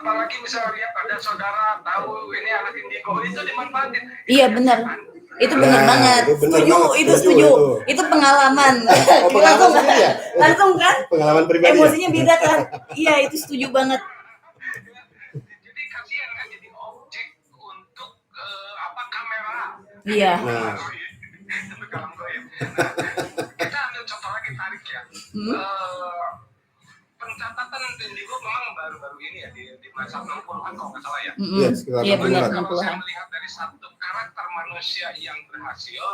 apalagi misalnya lihat ada saudara tahu ini anak indigo itu dimanfaatin. Iya benar. Itu benar banget. itu benar Setuju, banget. itu setuju. Itu pengalaman. Oh, pengalaman sendiri ya? Langsung kan? Pengalaman pribadi. Emosinya beda kan? Iya, itu setuju banget. Jadi kasihan kan jadi objek untuk kamera. Iya. Nah, Itu kalau goib. Kita ambil contoh lagi tarik ya. Pencatatan indigo memang baru-baru ini ya di masa 60-an kalau nggak salah ya. iya, sekitar Iya 60-an. benar Kalau saya 60-an. melihat dari satu karakter manusia yang berhasil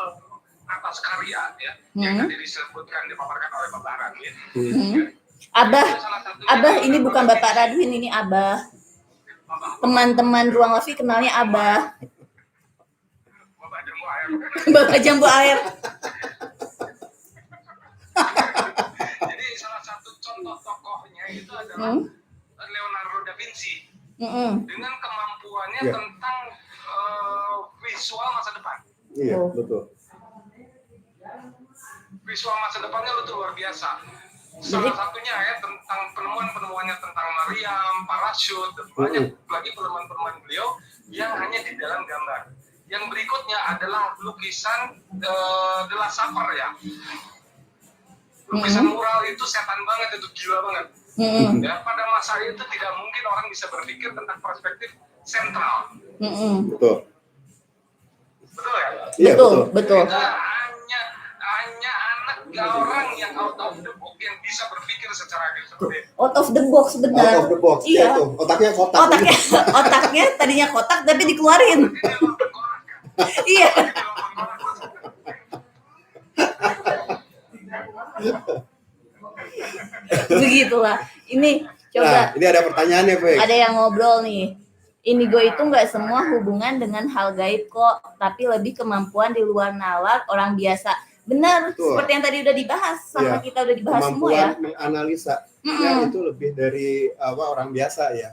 atas karya ya, yang tadi disebutkan dipaparkan oleh Bapak Radwin. Abah, Itu salah satunya Abah ini adalah bukan Bapak Radwin, ini Abah. Teman-teman Ruang Lofi kenalnya Abah. Bapak Jambu Air. Bapak Jambu Air. Jadi salah satu contoh tokohnya itu adalah Leonardo da Vinci dengan kemampuannya Iya. tentang visual masa depan. Iya, Oh. betul. Visual masa depannya itu luar biasa. Salah satunya ya tentang penemuan-penemuannya tentang Mariam, parasut, dan banyak lagi penemuan-penemuan beliau yang hanya di dalam gambar. Yang berikutnya adalah lukisan De La Saper ya. Lukisan mural itu setan banget, itu gila banget. Ya, pada masa itu tidak mungkin orang bisa berpikir tentang perspektif sentral. Betul. Betul ya? Iya, Betul. Itu hanya anak orang yang out of the book yang bisa berpikir secara seperti itu. Out of the box benar. Out of the box. Iya. Itu. Otaknya kotak. Otaknya tadinya kotak tapi dikeluarin. Ini lompat korak kan? Iya. Ini lompat korak. Begitulah. Ini coba Nah, ini ada pertanyaan nih, Pak. ada yang ngobrol nih. Indigo itu nggak semua hubungan dengan hal gaib kok, tapi lebih kemampuan di luar nalar orang biasa. Benar, Betul. seperti yang tadi udah dibahas sama Iya. kita udah dibahas semua ya. Kemampuan menganalisa. Ya, itu lebih dari orang biasa ya.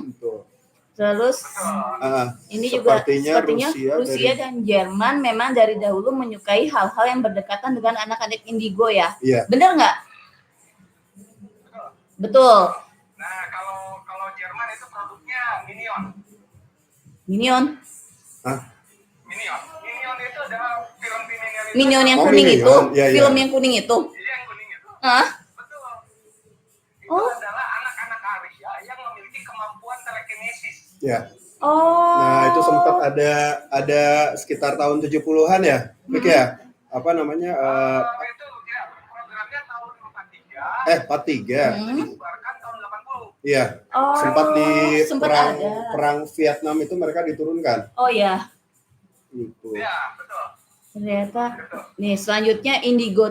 Betul. Terus ini juga Sepertinya sepertinya Rusia dari- dan Jerman memang dari dahulu menyukai hal-hal yang berdekatan dengan anak-anak indigo ya. Iya. Benar nggak? Betul. Nah, kalau Jerman itu produknya Minion. Minion. Hah? Minion itu adalah film Minion itu. Minion yang Oh, kuning Minion. itu, Iya, iya. film yang kuning itu. Iya, yang kuning itu. Hah? Betul. Itu Oh. adalah anak-anak Arya yang memiliki kemampuan telekinesis. Ya. Oh. Nah, itu sempat ada sekitar tahun 70-an ya, Mik ya. Apa namanya? Itu ya, programnya tahun 43. 43. Dibubarkan tahun 80. Iya. Oh, Sempat di sempat perang ada. perang Vietnam itu mereka diturunkan. Oh ya, Gitu. Ya, betul. ternyata. Nih, selanjutnya indigo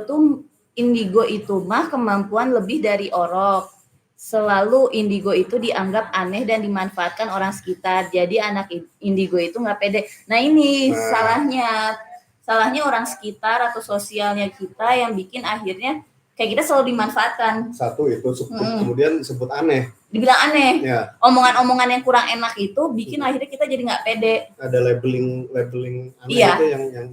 itu mah kemampuan lebih dari orok. Selalu indigo itu dianggap aneh dan dimanfaatkan orang sekitar. Jadi anak indigo itu nggak pede. Nah ini salahnya orang sekitar atau sosialnya kita yang bikin akhirnya kayak kita selalu dimanfaatkan. Satu itu kemudian disebut aneh. Dibilang aneh. Ya, Omongan-omongan yang kurang enak itu bikin akhirnya kita jadi nggak pede. ada labeling aneh Iya. itu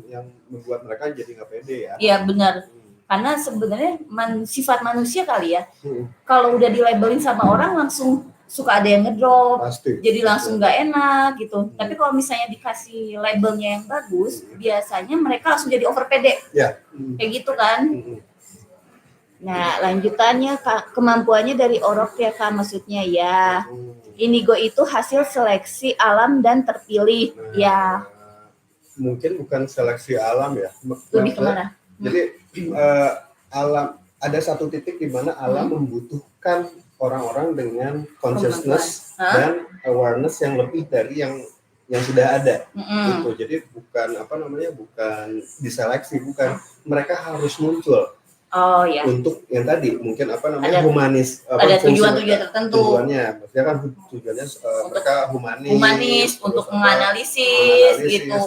yang membuat mereka jadi nggak pede ya. Iya benar. Karena sebenarnya sifat manusia kali ya. Hmm, Kalau udah dilabelin sama orang langsung suka ada yang ngedrop. Pasti. Jadi langsung nggak enak gitu. Tapi kalau misalnya dikasih labelnya yang bagus, biasanya mereka langsung jadi over pede. Ya. Kayak gitu kan. Hmm. Nah, lanjutannya kemampuannya dari orok ya Kak, maksudnya ya. Indigo itu hasil seleksi alam dan terpilih. Nah, Ya, mungkin bukan seleksi alam ya. lebih kemana? Jadi alam ada satu titik di mana alam membutuhkan orang-orang dengan consciousness dan awareness yang lebih dari yang sudah ada. Gitu. Jadi bukan diseleksi, bukan, mereka harus muncul. Oh ya. Untuk yang tadi mungkin Ada- humanis, Ada fungsi tujuan-tujuan tertentu. tujuannya maksudnya kan tujuannya mereka humanis Untuk terus menganalisis gitu,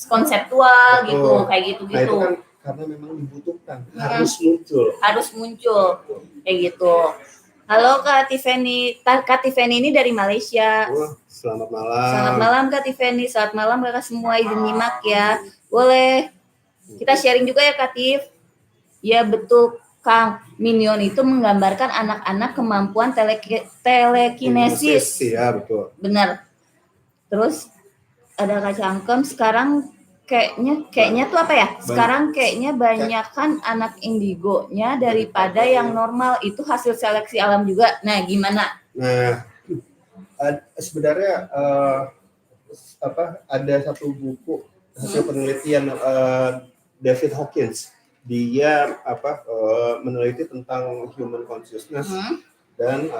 konseptual Betul. gitu, kayak nah itu gitu-gitu. kan karena memang dibutuhkan harus muncul Harus muncul kayak gitu. Halo Kak Tiffany. Kak Tiffany ini dari Malaysia. Wah, selamat malam. Selamat malam Kak Tiffany. Selamat malam kakak semua, izin nyimak ya. Boleh. Kita sharing juga ya Kak Tif. Ya betul Kang. Minion itu menggambarkan anak-anak kemampuan telekinesis. Iya, betul. Benar. Terus ada kacangkem. Sekarang kayaknya tuh apa ya? Sekarang kayaknya banyakan anak indigonya daripada yang normal. Itu hasil seleksi alam juga. Nah, gimana? Nah, sebenarnya ada satu buku hasil penelitian David Hawkins. Dia meneliti tentang human consciousness dan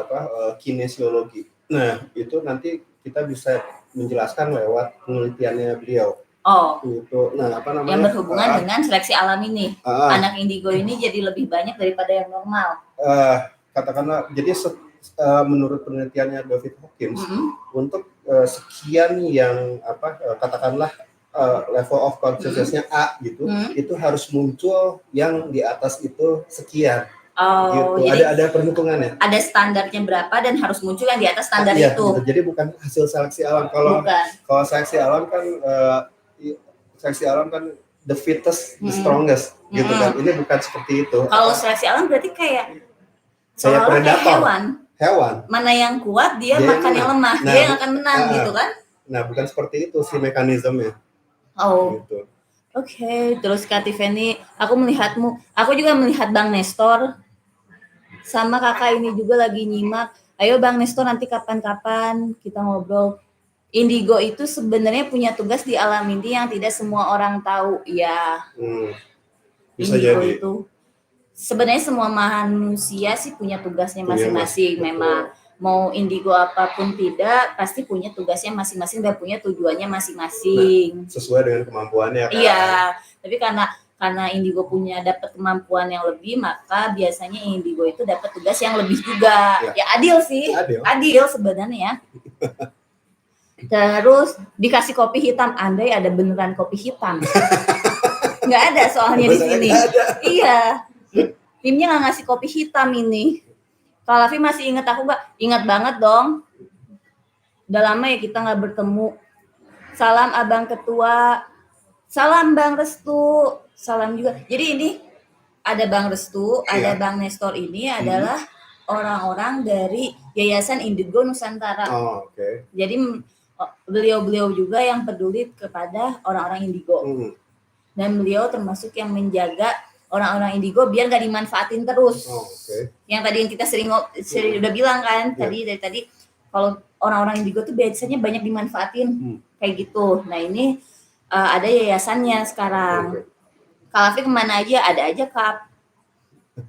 kinesiologi. Nah, itu nanti kita bisa menjelaskan lewat penelitiannya beliau. Oh, itu. Nah, yang berhubungan dengan seleksi alam ini. Anak indigo ini jadi lebih banyak daripada yang normal. Katakanlah, jadi menurut penelitiannya David Hawkins, untuk sekian yang katakanlah level of consciousness-nya A gitu, itu harus muncul yang di atas itu sekian. Oh, gitu. Jadi ada perhitungannya. Ada standarnya berapa dan harus muncul yang di atas standar itu. Gitu. Jadi bukan hasil seleksi alam. Kalau seleksi alam kan the fittest, the strongest, gitu kan. Ini bukan seperti itu. Kalau seleksi alam berarti kayak predator. Hewan. Mana yang kuat dia makan yang lemah, dia yang akan menang gitu kan? Nah, bukan seperti itu sih mekanismenya. Oh. Gitu. Oke, terus Kak Tiffany, aku melihatmu. Aku juga melihat Bang Nestor. Sama kakak ini juga lagi nyimak. Ayo Bang Nestor, nanti kapan-kapan kita ngobrol. Indigo itu sebenarnya punya tugas di alam ini yang tidak semua orang tahu. Ya. Bisa Indigo jadi. Itu sebenarnya semua manusia sih punya tugasnya masing-masing. Memang mau indigo apapun tidak, pasti punya tugasnya masing-masing dan punya tujuannya masing-masing. Nah, sesuai dengan kemampuannya kan. Iya, tapi karena indigo dapat kemampuan yang lebih, maka biasanya indigo itu dapat tugas yang lebih juga. Ya adil sih. Adil sebenarnya. Terus dikasih kopi hitam, andai ada beneran kopi hitam. Nggak ada soalnya di sini. Iya. Timnya nggak ngasih kopi hitam ini. Kak Lavi masih ingat aku nggak? Ingat banget dong. Udah lama ya kita nggak bertemu. Salam Abang Ketua. Salam Bang Restu. Salam juga. Jadi ini ada Bang Restu, ada Bang Nestor ini adalah orang-orang dari Yayasan Indigo Nusantara. Oh, oke. Jadi beliau-beliau juga yang peduli kepada orang-orang indigo. Dan beliau termasuk yang menjaga orang-orang indigo biar gak dimanfaatin terus. Yang tadi yang kita sering udah bilang kan, dari tadi kalau orang-orang indigo tuh biasanya banyak dimanfaatin kayak gitu. Nah ini ada yayasannya sekarang. Kak Lavi kemana aja ada aja Kak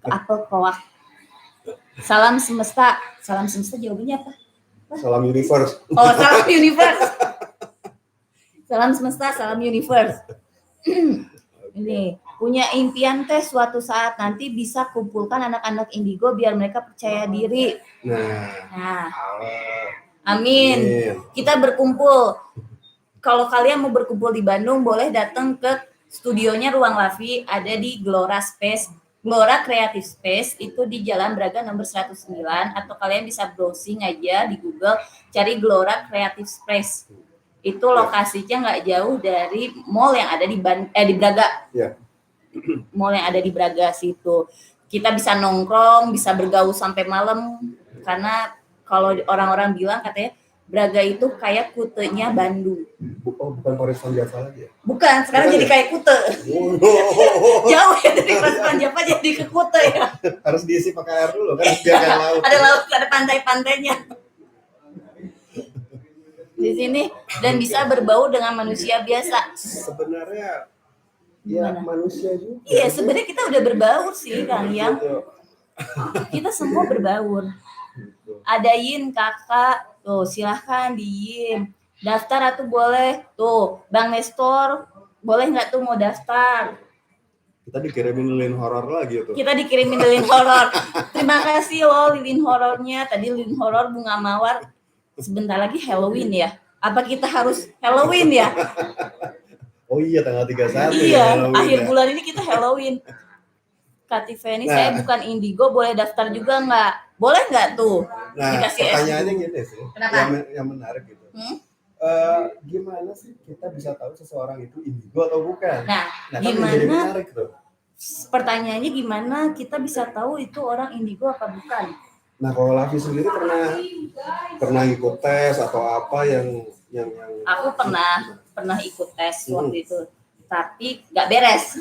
Apel Kowak. Salam semesta jawabannya apa? Salam universe. Oh, salam universe. Salam semesta, salam universe. Ini punya impian teh suatu saat nanti bisa kumpulkan anak-anak indigo biar mereka percaya diri. Nah. Amin. Kita berkumpul. Kalau kalian mau berkumpul di Bandung, boleh datang ke studionya Ruang Lavi, ada di Glora Space. Glora Creative Space itu di Jalan Braga nomor 109, atau kalian bisa browsing aja di Google, cari Glora Creative Space. Itu lokasinya nggak jauh dari mall yang ada di Braga. Mall yang ada di Braga situ. Kita bisa nongkrong, bisa bergaul sampai malam, karena kalau orang-orang bilang katanya Braga itu kayak kutenya Bandung. Bukan Paris Van Java lagi ya? Bukan, sekarang jadi kayak Kute. Jauh ya dari Paris Van Java jadi ke Kute ya. Harus diisi pakai air dulu kan, biar kayak laut. Ada laut, ada pantai-pantainya. Di sini dan bisa berbau dengan manusia biasa. Sebenarnya ya manusia juga. Iya, sebenarnya kita udah berbaur sih Kang Yang. Kita semua berbaur. Ada Yin kakak, tuh silahkan di Yin. Daftar atau boleh, tuh Bang Nestor, boleh nggak tuh mau daftar? Kita dikirimin lilin horor lagi tuh. Kita dikirimin lilin horor. Terima kasih loh lilin horornya. Tadi lilin horor bunga mawar. Sebentar lagi Halloween ya. Apa kita harus Halloween ya? Oh iya, tanggal 31 iya, akhir bulan ini kita Halloween. Kak Tiffany, saya bukan indigo, boleh daftar juga nggak? Boleh nggak tuh? Nah, pertanyaannya gini sih, yang menarik gitu. Gimana sih kita bisa tahu seseorang itu indigo atau bukan? Nah kan menjadi menarik tuh. pertanyaannya gimana kita bisa tahu itu orang indigo apa bukan? Nah, kalau Lavi sendiri pernah ikut tes atau apa yang Aku pernah ikut tes waktu itu, tapi nggak beres.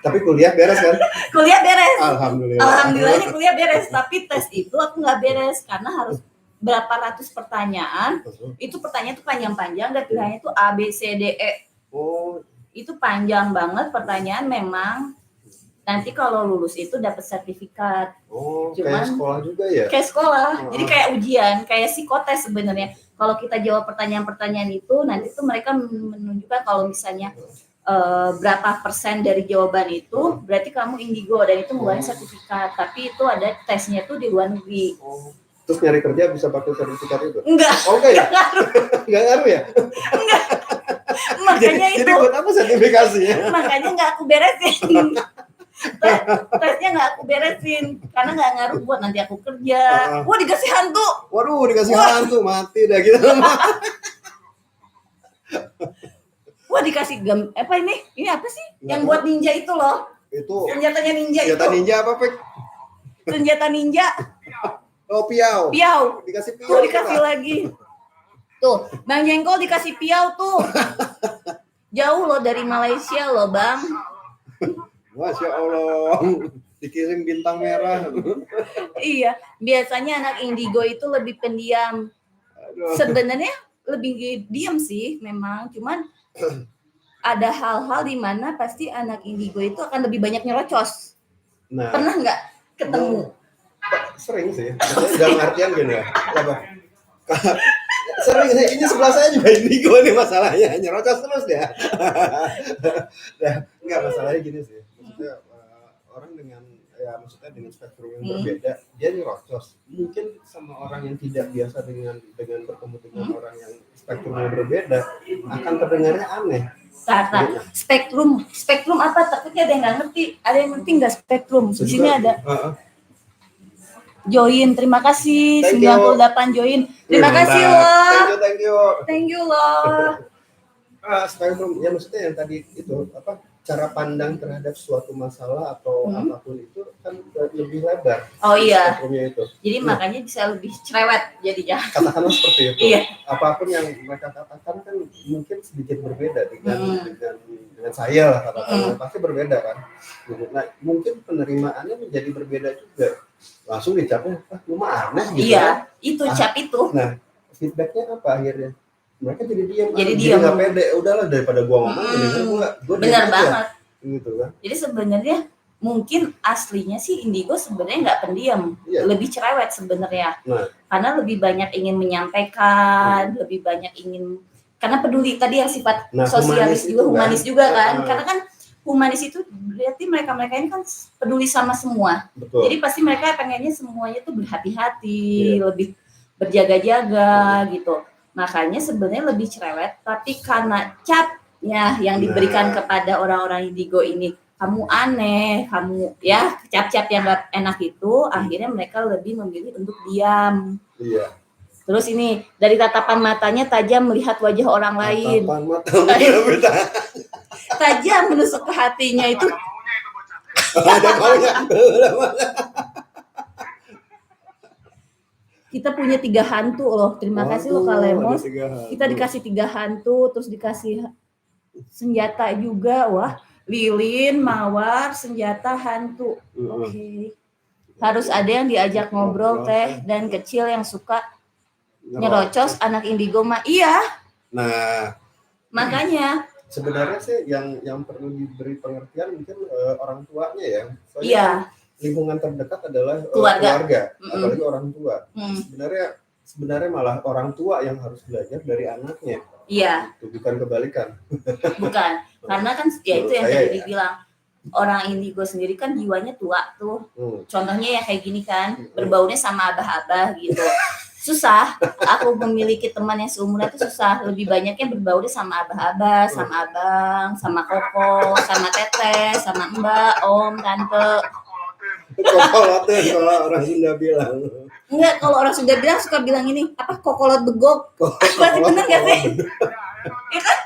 Tapi kuliah beres kan? Kuliah beres. Alhamdulillah. Alhamdulillahnya kuliah beres, tapi tes itu aku nggak beres karena harus berapa ratus pertanyaan. Itu pertanyaan tuh panjang-panjang dan pilihannya itu A, B, C, D, E. Oh, Itu panjang banget pertanyaan memang. Nanti kalau lulus itu dapat sertifikat. kayak sekolah juga ya? Kayak sekolah. Jadi kayak ujian, kayak psikotes sebenarnya. Kalau kita jawab pertanyaan-pertanyaan itu, nanti tuh mereka menunjukkan kalau misalnya berapa persen dari jawaban itu berarti kamu indigo dan itu mengeluarkan sertifikat. Tapi itu ada tesnya tuh di luar negeri. Terus nyari kerja bisa pakai sertifikat itu? Enggak. Oh, enggak ya? Enggak ngaruh. Enggak ngaruh ya? Enggak. Makanya Jadi itu. buat apa sertifikasinya? Makanya nggak aku beresin. Tesnya nggak aku beresin karena nggak ngaruh buat nanti aku kerja. Wah, dikasih hantu. Waduh, dikasih hantu mati dah gitu. Wah, dikasih apa ini? Ini apa sih? Yang buat ninja itu loh. Itu Senjatanya ninja itu. senjata ninja apa, Pek? Senjata ninja. Oh, piau. Piau. Dikasih piau. Tuh dikasih lagi. Tuh, Bang Jengkol dikasih piau tuh. Jauh loh dari Malaysia loh, Bang. Masya Allah. Dikirim bintang merah. Iya, biasanya anak indigo itu lebih pendiam. Sebenarnya lebih diam sih memang, cuman ada hal-hal di mana pasti anak indigo itu akan lebih banyak nyerocos. Nah, Pernah nggak ketemu? sering sih. Maksudnya dalam artian gini ya. Apa? Sering sih. Ini sebelah saya juga indigo nih masalahnya. Nyerocos terus dia. Nah, enggak, masalahnya gini sih. Maksudnya orang dengan dengan spektrum yang berbeda, dia nyerocos. Mungkin sama orang yang tidak biasa dengan bertemu dengan orang yang spektrumnya berbeda akan terdengarnya aneh. Karena spektrum apa? Takutnya ada yang nggak ngerti. Ada yang ngerti nggak spektrum? Di sini ada join. Terima kasih. 98 join. Terima kasih loh. Thank you loh. Spektrum ya, maksudnya yang tadi itu apa, cara pandang terhadap suatu masalah atau apapun itu kan lebih lebar. Oh iya. Spektrumnya itu. Jadi makanya bisa lebih cerewet jadinya. Katakanlah seperti itu. Iya. Apapun yang mereka katakan kan mungkin sedikit berbeda dengan saya lah, katakanlah pasti berbeda kan. Nah, mungkin penerimaannya menjadi berbeda juga. Langsung dicapnya, lu mah aneh gitu. Iya, itu cap itu. Nah, feedbacknya apa akhirnya? Mereka jadi diam. Jadi diam. Nggak pede. Udahlah, daripada gua ngomong, gua benar banget. Gitu kan. Jadi sebenarnya mungkin aslinya sih indigo sebenarnya nggak pendiam, lebih cerewet sebenarnya. Nah, karena lebih banyak ingin menyampaikan, lebih banyak ingin, karena peduli tadi yang sifat sosialis juga, humanis juga kan. Karena kan humanis itu berarti mereka ini kan peduli sama semua. Betul. Jadi pasti mereka pengennya semuanya tuh berhati-hati, lebih berjaga-jaga gitu. Makanya sebenarnya lebih cerewet, tapi karena capnya yang diberikan kepada orang-orang indigo ini, kamu aneh, kamu ya cap-cap yang gak enak itu, akhirnya mereka lebih memilih untuk diam. Iya. Terus ini dari tatapan matanya tajam melihat wajah orang lain. Tatapan mata. Tajam menusuk ke hatinya itu. Ada maunya. Kita punya 3 hantu loh. Terima kasih loh Kak Lemos. Kita dikasih 3 hantu, terus dikasih senjata juga. Wah, lilin, mawar, senjata, hantu. Oke. Harus ada yang diajak ngobrol teh dan kecil yang suka nyerocos anak indigo mah. Iya. Nah, makanya sebenarnya sih yang perlu diberi pengertian mungkin orang tuanya ya. Soalnya iya. Lingkungan terdekat adalah keluarga. Apalagi orang tua. Sebenarnya malah orang tua yang harus belajar dari anaknya. Iya. Itu bukan kebalikan. Bukan, karena kan ya itu yang tadi dibilang, orang indigo sendiri kan jiwanya tua tuh. Contohnya ya kayak gini kan, berbaunya sama abah-abah gitu. Susah. Aku memiliki teman yang seumuran itu susah. Lebih banyaknya berbaunya sama abah-abah, sama abang, sama koko, sama teteh, sama mbak, om, tante. Kokoloten kalau orang Sunda bilang. Enggak, kalau orang Sunda bilang suka bilang ini, apa kokolot begok. Berarti bener gak sih? Ya kan?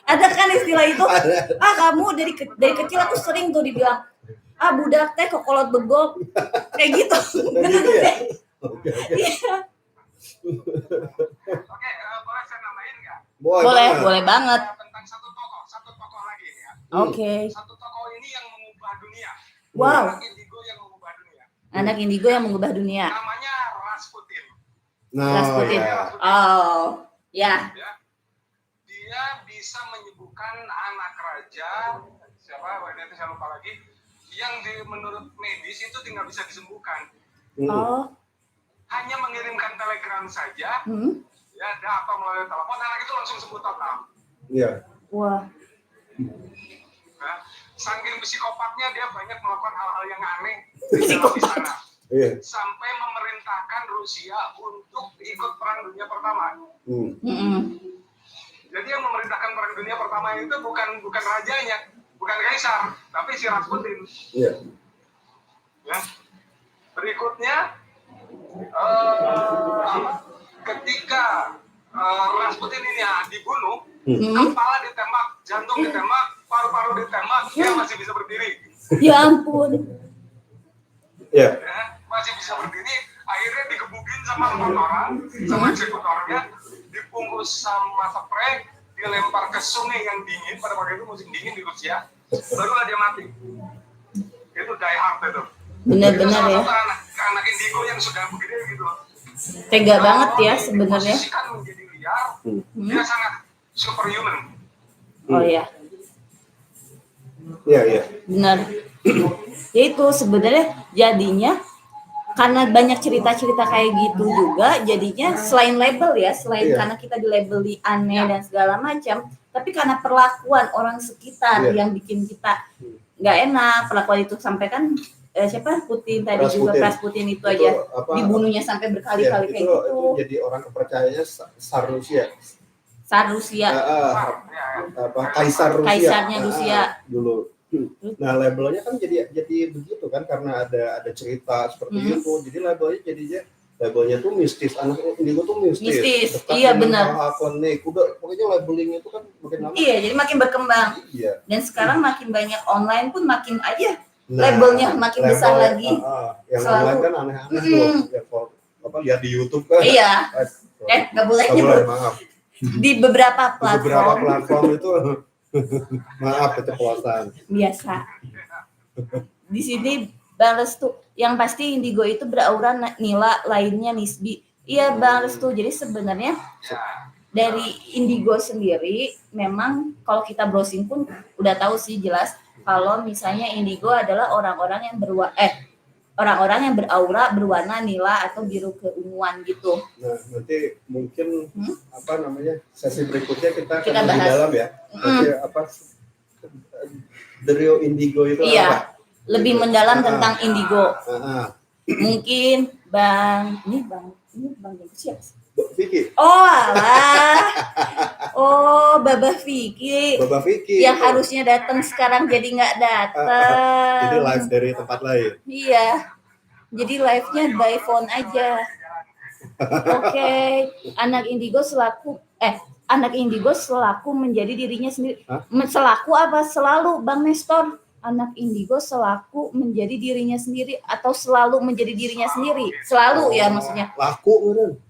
Ada kan istilah itu? Kamu dari kecil aku sering tuh dibilang, budak teh kokolot begok. Kayak gitu. Bener Gitu ya? deh. Oke. Iya. Oke, boleh saya nambahin nggak? Boleh banget. Tentang satu tokoh lagi ya. Oke. Satu tokoh ini yang mengubah dunia. Wow. Anak indigo yang mengubah dunia. Anak indigo yang mengubah dunia. Namanya Rasputin. Rasputin. Ya. Oh, ya. Ya. Dia bisa menyembuhkan anak raja, siapa? Itu saya lupa lagi. Yang menurut medis itu tidak bisa disembuhkan. Oh. Hanya mengirimkan telegram saja, ya, atau melalui telepon, anak itu langsung sembuh total. Iya. Wah. Nah, saking psikopatnya dia banyak melakukan hal-hal yang aneh di sana. Iya. Sampai memerintahkan Rusia untuk ikut perang dunia pertama. Jadi yang memerintahkan perang dunia pertama itu bukan rajanya, bukan kaisar, tapi si Rasputin. Iya. Ya. Berikutnya, ketika Rasputin ini dibunuh, kepala ditembak, jantung ditembak, paru-paru ditembak, dia masih bisa berdiri. Ya ampun. Iya. Ya, masih bisa berdiri. Akhirnya digebukin sama 4 orang, sama eksekutornya, dibungkus sama spray, dilempar ke sungai yang dingin. Pada waktu itu musim dingin di Rusia, barulah dia mati. Itu die hard itu. Benar-benar ya. Anak indigo yang sudah begini gitu. Tega banget ya sebenarnya. Diposisikan menjadi liar, dia sangat superhuman. Oh ya. Iya. Benar. Ya itu sebenarnya jadinya karena banyak cerita-cerita kayak gitu juga jadinya selain label ya, selain karena kita dilabeli aneh dan segala macam, tapi karena perlakuan orang sekitar yang bikin kita nggak enak, perlakuan itu sampai kan siapa Putin tadi juga Rasputin itu aja dibunuhnya sampai berkali-kali kayak gitu. Itu jadi orang kepercayaannya Tsar Rusia. Kaisar Rusia. Kaisarnya Rusia. Dulu. Nah, labelnya kan jadi begitu kan karena ada cerita seperti itu. Jadi labelnya tuh mistis. Anak indigo tuh mistis. Iya benar. Klinik. Udah pokoknya labelingnya itu kan makin lama. Iya, jadi makin berkembang. Iya. Dan sekarang makin banyak online pun makin aja labelnya makin besar lagi. Yang online kan aneh-aneh tuh. Lihat di YouTube kan. Iya. Nggak boleh nyebut. Maaf. Di beberapa platform itu maaf itu pelaksanaan. Biasa. Di sini Bang Restu, yang pasti indigo itu beraura nila, lainnya nisbi. Iya Bang Restu, jadi sebenarnya dari indigo sendiri memang kalau kita browsing pun udah tahu sih jelas kalau misalnya indigo adalah orang-orang yang beraura berwarna nila atau biru keunguan gitu. Nah, nanti mungkin sesi berikutnya kita akan bahas lebih dalam ya. The real indigo itu apa? Lebih mendalam tentang indigo. Mungkin Bang siapa? Vicky. Oh alah. Oh Babah Vicky. Yang harusnya datang sekarang jadi nggak datang. Jadi live dari tempat lain. Iya. Jadi live-nya by phone aja. Oke. Anak indigo selaku menjadi dirinya sendiri. Selaku apa selalu Bang Nestor? Anak indigo selaku menjadi dirinya sendiri atau selalu menjadi dirinya sendiri? Selalu ya maksudnya. Laku kan.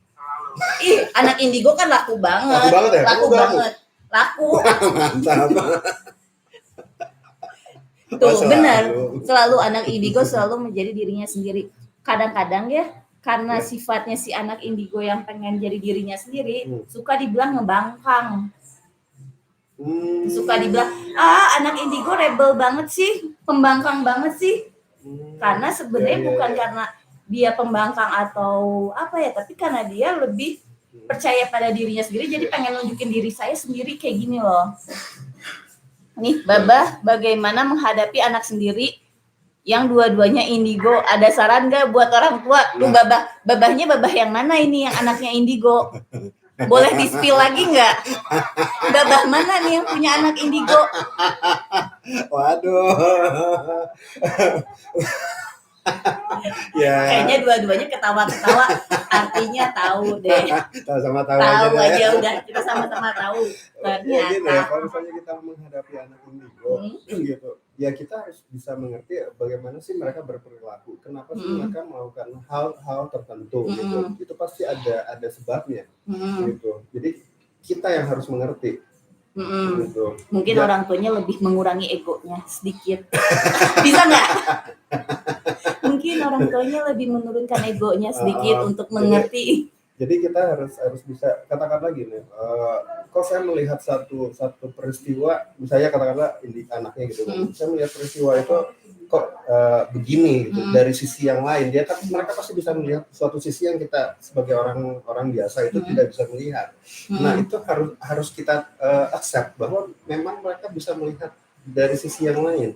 Anak indigo kan laku banget. Laku banget. Mantap. Tuh benar. Selalu anak indigo selalu menjadi dirinya sendiri. Kadang-kadang ya karena sifatnya si anak indigo yang pengen jadi dirinya sendiri, suka dibilang ngebangkang. Suka dibilang, anak indigo rebel banget sih, pembangkang banget sih. Karena sebenarnya bukan karena dia pembangkang atau apa ya, tapi karena dia lebih percaya pada dirinya sendiri, jadi pengen nunjukin diri saya sendiri kayak gini loh. Nih, Babah bagaimana menghadapi anak sendiri yang dua-duanya indigo? Ada saran nggak buat orang tua? Tuh babahnya babah yang mana ini yang anaknya indigo? Boleh di-spill lagi nggak? Babah mana nih yang punya anak indigo? Waduh. Ya. Kayaknya dua-duanya ketawa-ketawa artinya tahu deh. Sama tahu Tahu aja. aja udah, kita sama-sama tahu. Ya gitu ya, Ternyata. kalau misalnya kita menghadapi anak indigo gitu, ya kita harus bisa mengerti bagaimana sih mereka berperilaku, kenapa sih mereka melakukan hal-hal tertentu gitu. Itu pasti ada sebabnya gitu. Jadi kita yang harus mengerti. Gitu. Mungkin orang tuanya lebih mengurangi egonya sedikit. Bisa nggak? Mungkin orang tuanya lebih menurunkan egonya sedikit untuk mengerti. Jadi kita harus bisa katakan lagi nih, kok saya melihat satu peristiwa, misalnya katakanlah anaknya gitu, saya melihat peristiwa itu kok begini gitu, dari sisi yang lain mereka pasti bisa melihat suatu sisi yang kita sebagai orang biasa itu tidak bisa melihat. Nah itu harus kita accept bahwa memang mereka bisa melihat dari sisi yang lain.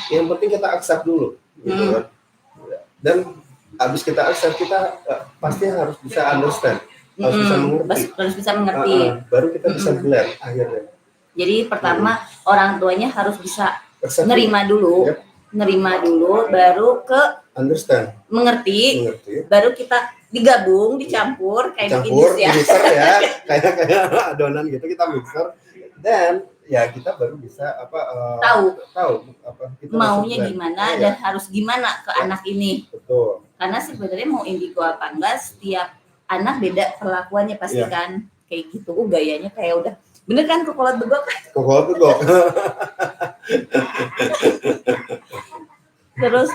Yang penting kita accept dulu, gitu kan. Dan habis kita accept, kita pasti harus bisa understand, harus bisa mengerti. Harus bisa mengerti. Baru kita bisa blend akhirnya. Jadi pertama orang tuanya harus bisa Accept nerima dulu, baru ke understand, mengerti. Baru kita digabung, dicampur kayak mixer ya, kayak adonan gitu kita mixer, dan ya kita baru bisa tahu kita maunya gimana dan harus gimana ke anak ini. Betul. Karena sebenarnya mau indigo apa enggak, setiap anak beda perlakuannya pasti kan. Kayak gitu, gayanya kayak udah bener kan kokolot begok. Terus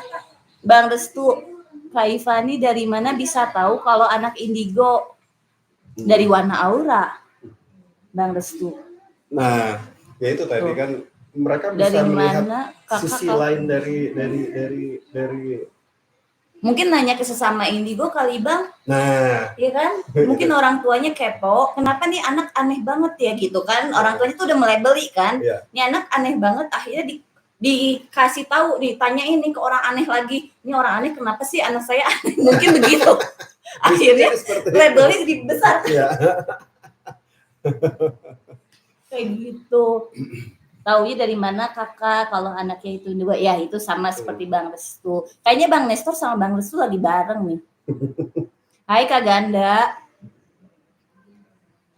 Bang Restu, Kak Ivani dari mana bisa tahu kalau anak indigo? Dari warna aura, Bang Restu. Nah, ya itu tadi kan mereka bisa dari melihat sisi lain dari mungkin nanya ke sesama indigo kali Bang. Nah, iya kan? Mungkin orang tuanya kepo, kenapa nih anak aneh banget ya gitu kan? Orang tuanya tuh udah melabeli kan? Ini anak aneh banget, akhirnya dikasih tahu, ditanyain nih ke orang aneh lagi. Ini orang aneh kenapa sih anak saya aneh? Mungkin begitu. Akhirnya labelnya jadi besar. Kayak gitu. Taunya dari mana kakak kalau anaknya itu dua? Ya itu sama seperti Bang Restu. Kayaknya Bang Nestor sama Bang Restu lagi bareng nih. Hai Kak Ganda.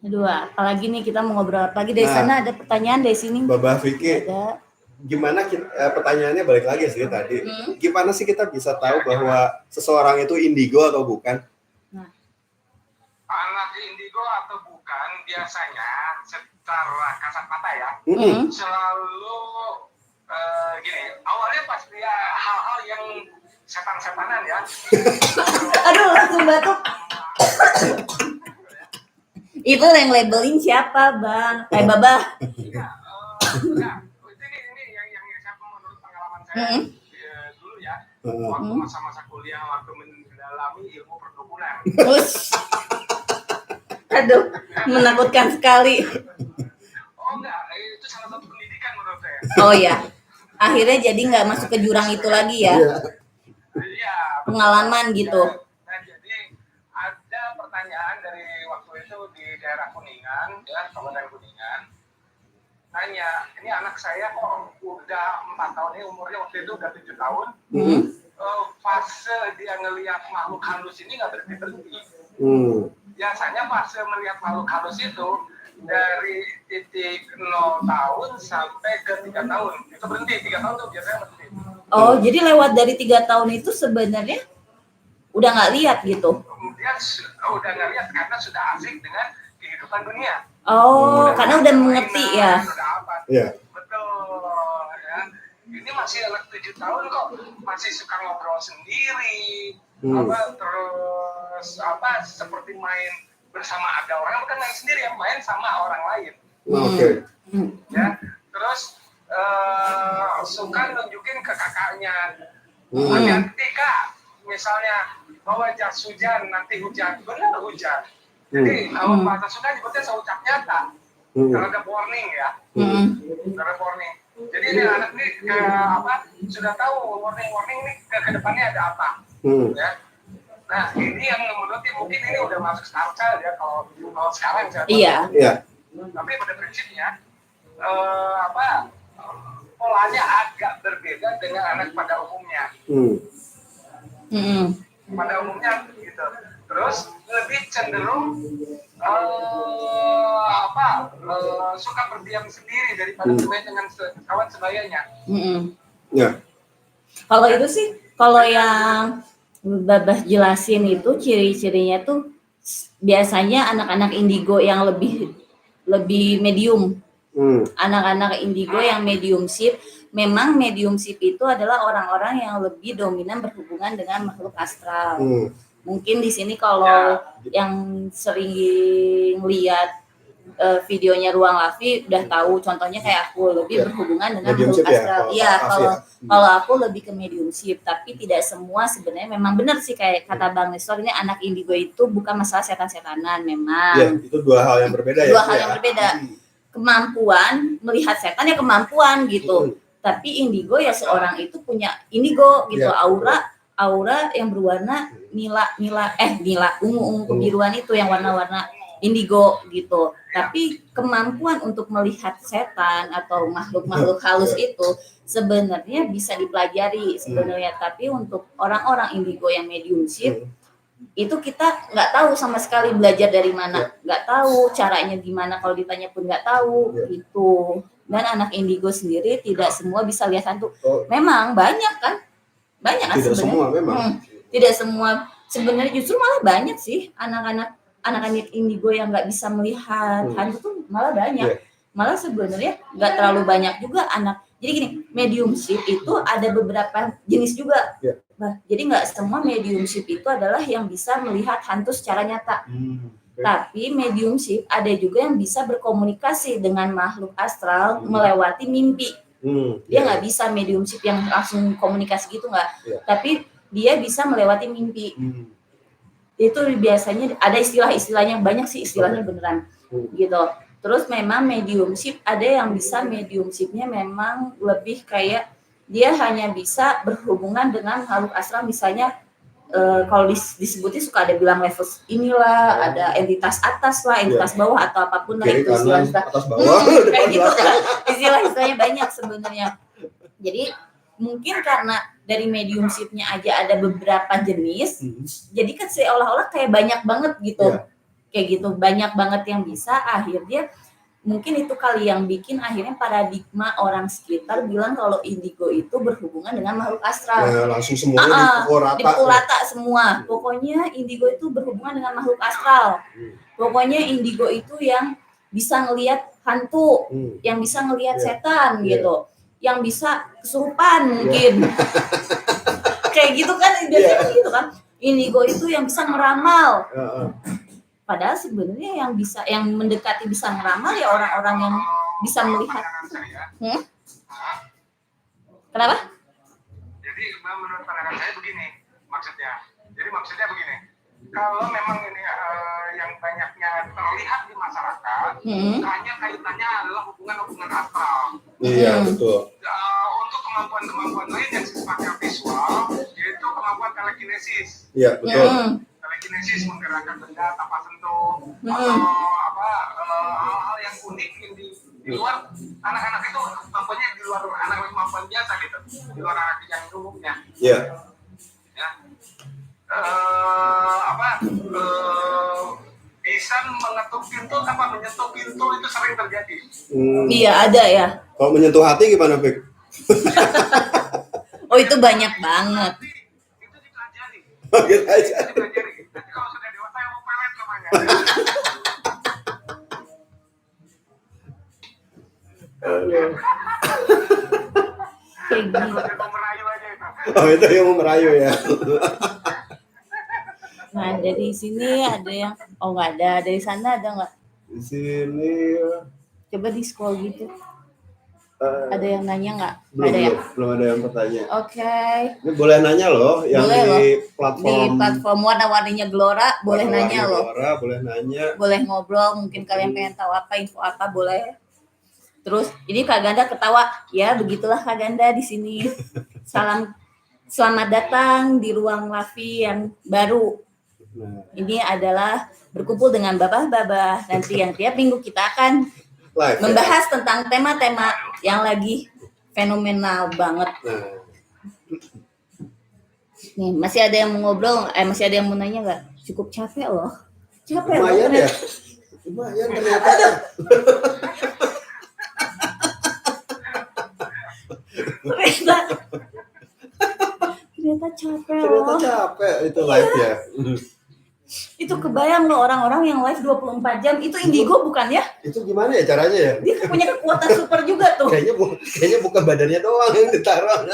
Aduh, apalagi nih kita mau ngobrol apa lagi dari sana, ada pertanyaan dari sini. Babah Vicky. Ada. Gimana pertanyaannya balik lagi sih tadi. Gimana sih kita bisa tahu bahwa seseorang itu indigo atau bukan? Anak indigo atau bukan biasanya secara kasat mata ya, selalu gini, awalnya pasti ya hal-hal yang setan-setanan ya. Aduh, langsung batuk. Itu yang labelin siapa Bang? Babah. Nah, ini yang saya menurut pengalaman saya dulu ya, waktu masa-masa kuliah, waktu mendalami ilmu perkebunan. Aduh, menakutkan sekali. Oh enggak, itu salah satu pendidikan menurut saya. Oh ya, akhirnya jadi nggak masuk ke jurang itu lagi ya? Iya. Pengalaman gitu. Nah, jadi ada pertanyaan dari waktu itu di daerah Kuningan, ya, Kabupaten Kuningan. Nanya, ini anak saya kok udah 4 tahun, ini umurnya waktu itu udah 7 tahun. Fase dia ngelihat makhluk halus ini nggak berhenti-berhenti. Biasanya fase melihat makhluk halus itu dari titik 0 tahun sampai ke 3 tahun. Itu berhenti, 3 tahun tuh biasanya berhenti. Oh, jadi lewat dari 3 tahun itu sebenarnya udah nggak lihat gitu? Dia udah nggak lihat karena sudah asik dengan kehidupan dunia. Oh, karena udah mengerti ya? Sudah apa? Iya. Betul, ya. Ini masih anak 7 tahun kok, masih suka ngobrol sendiri. Terus seperti main bersama ada orang, bukan main sendiri ya, main sama orang lain. Ya, terus suka nunjukin ke kakaknya. Ketika misalnya bawa jas hujan, nanti hujan, benar hujan. Jadi kalau bahasa Sunda nyebutnya seucap nyata, terhadap warning ya, terhadap warning. Jadi ini anak ini sudah tahu warning ini ke depannya ada apa, ya. Nah ini yang menurut mungkin ini udah masuk style ya kalau sekarang saya. Iya. Tapi pada prinsipnya polanya agak berbeda dengan anak pada umumnya. pada umumnya gitu. Terus lebih cenderung suka berdiam sendiri daripada bermain dengan kawan sebayanya. Ya. Kalau itu sih, kalau yang Babah jelasin itu ciri-cirinya tuh biasanya anak-anak indigo yang lebih medium. Anak-anak indigo yang mediumship, memang mediumship itu adalah orang-orang yang lebih dominan berhubungan dengan makhluk astral. Mungkin di sini kalau yang sering lihat videonya Ruang Lavi udah tahu, contohnya kayak aku lebih berhubungan dengan makhluk astral. Iya, kalau aku lebih ke mediumship, tapi tidak semua sebenarnya. Memang benar sih kayak kata Bang Nestor, ini anak indigo itu bukan masalah setan-setanan memang. Iya, itu dua hal yang berbeda ya. Dua hal yang berbeda. Kemampuan melihat setan ya kemampuan gitu. Tapi indigo ya seorang itu punya indigo gitu, aura yang berwarna nila ungu kebiruan itu yang warna-warna indigo gitu. Tapi kemampuan untuk melihat setan atau makhluk-makhluk halus itu sebenarnya bisa dipelajari sebenarnya. Tapi untuk orang-orang indigo yang mediumship itu kita nggak tahu sama sekali belajar dari mana, nggak tahu caranya gimana, kalau ditanya pun nggak tahu gitu. Dan anak indigo sendiri tidak semua bisa lihat hantu. Memang banyak kan Tidak sebenarnya. semua memang. Tidak semua sebenarnya, justru malah banyak sih anak-anak indigo yang nggak bisa melihat hantu tuh malah banyak. Malah sebenarnya nggak terlalu banyak juga anak. Jadi gini, mediumship itu ada beberapa jenis juga. Nah, jadi nggak semua mediumship itu adalah yang bisa melihat hantu secara nyata. Tapi mediumship ada juga yang bisa berkomunikasi dengan makhluk astral melewati mimpi. Dia nggak bisa mediumship yang langsung komunikasi gitu nggak. Tapi dia bisa melewati mimpi. Itu biasanya ada istilah-istilahnya, banyak sih istilahnya beneran gitu. Terus memang mediumship ada yang bisa mediumshipnya memang lebih kayak dia hanya bisa berhubungan dengan makhluk astral, misalnya kalau disebutnya suka ada bilang level inilah, ada entitas atas lah, entitas bawah atau apapun lah itu istilah atas bawah kayak gitu kan. Istilah-istilahnya banyak sebenarnya. Jadi mungkin karena dari mediumshipnya aja ada beberapa jenis, jadi kan seolah-olah kayak banyak banget gitu. Kayak gitu, banyak banget yang bisa, akhirnya mungkin itu kali yang bikin akhirnya paradigma orang sekitar bilang kalau indigo itu berhubungan dengan makhluk astral. Langsung semuanya dipukul rata semua. Pokoknya indigo itu berhubungan dengan makhluk astral. Pokoknya indigo itu yang bisa ngelihat hantu, yang bisa ngelihat setan gitu, yang bisa kesurupan mungkin. Kayak gitu kan, biasanya gitu kan. Indigo itu yang bisa ngeramal. Padahal sebenarnya yang mendekati bisa ngeramal ya orang-orang yang bisa melihat. Kenapa? Jadi menurut pandangan saya begini maksudnya. Jadi maksudnya begini. Kalau memang ini yang banyaknya terlihat di masyarakat, hanya kaitannya adalah hubungan astral. Iya, betul. Untuk kemampuan lain yang sifatnya visual, yaitu kemampuan telekinesis. Iya, betul. Telekinesis, menggerakkan benda tanpa sentuh, atau hal-hal yang unik di luar anak-anak itu, kemampuannya di luar anak kemampuan biasa gitu, di luar anak yang umumnya. Iya. Ya. Bisa mengetuk pintu tanpa menyentuh pintu itu sering terjadi. Iya, ada ya. Kalau menyentuh hati gimana, Fik? Oh, itu banyak banget. Itu dipelajari. Gitu aja. Dipelajari. Tapi kalau sudah dewasa yang mau pelet namanya. Kayak gitu. Itu merayu aja itu. Oh, itu yang mau merayu ya. Nah, dari sini ada yang nggak ada, dari sana ada nggak? Di sini Coba di scroll gitu. Ada yang nanya nggak? Belum ada yang bertanya. Oke. Ini boleh nanya loh, yang Boleh di Di platform warna-warninya Glora boleh nanya loh. Boleh nanya. Boleh ngobrol, mungkin kalian pengen tahu apa, info apa, boleh. Terus ini Kak Ganda ketawa, ya begitulah Kak Ganda di sini. Selamat datang di Ruang Lavi yang baru. Nah, Ini adalah berkumpul dengan babah-babah. Nanti yang tiap minggu kita akan live, membahas tentang tema-tema yang lagi fenomenal banget. Nah. Nih, masih ada yang mau ngobrol, masih ada yang mau nanya nggak? Cukup capek loh. Capek loh. Lumayan ya. Lumayan ternyata. Ternyata capek Ternyata loh. capek itu live ya. Itu kebayang loh orang-orang yang live 24 jam itu indigo bukan ya? Itu gimana ya caranya ya? Dia punya kekuatan super juga tuh. Kayaknya bukan badannya doang yang ditaruh,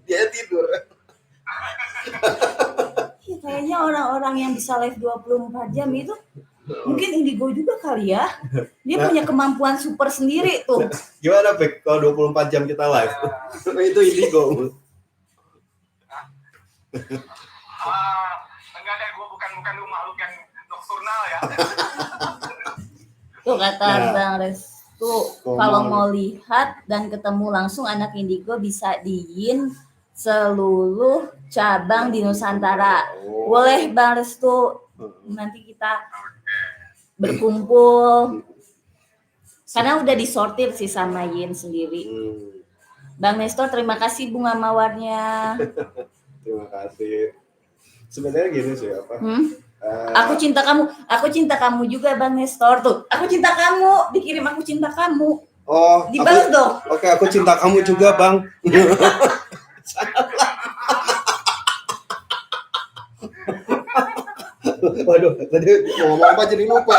dia tidur. Ya, kayaknya orang-orang yang bisa live 24 jam itu mungkin indigo juga kali ya. Dia punya kemampuan super sendiri tuh. Gimana Pek kalau 24 jam kita live? Itu indigo. Enggak deh, gue bukan makhluk yang nokturnal ya. Tuh kata Bang Restu, kalau mau lihat dan ketemu langsung anak indigo bisa di Yin seluruh cabang di Nusantara. Boleh Bang Restu, nanti kita berkumpul. Karena udah disortir sih sama Yin sendiri. Bang Nestor, terima kasih bunga mawarnya. Terima kasih. Sebenarnya gini sih apa? Aku cinta kamu juga Bang Nestor tuh. Aku cinta kamu, dikirim aku cinta kamu. Oh, dibalas dong. Oke, aku cinta kamu juga Bang. Waduh, tadi mau ngomong apa jadi lupa.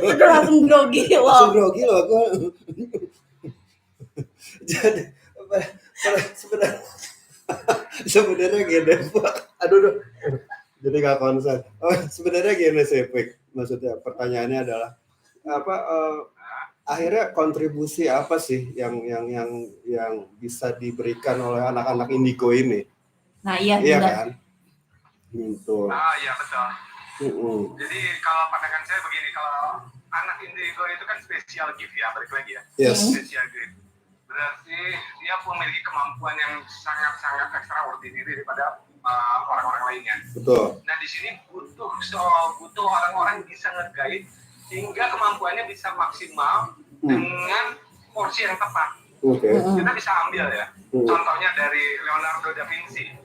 Udah langsung grogi loh. Langsung grogi loh aku. Jadi sebenarnya gini, aduh, jadi nggak konsen. Sebenarnya gini sih, Pik. Maksudnya pertanyaannya adalah apa? Akhirnya kontribusi apa sih yang bisa diberikan oleh anak-anak indigo ini? Nah iya kan? Gitu. Iya betul. Jadi kalau pandangan saya begini, kalau anak indigo itu kan special gift ya, balik lagi ya. Yes. Special gift. Berarti dia memiliki kemampuan yang sangat-sangat extraordinary daripada orang-orang lainnya. Betul. Nah di sini butuh orang-orang yang bisa nge-guide hingga kemampuannya bisa maksimal dengan porsi yang tepat. Kita bisa ambil ya, contohnya dari Leonardo da Vinci.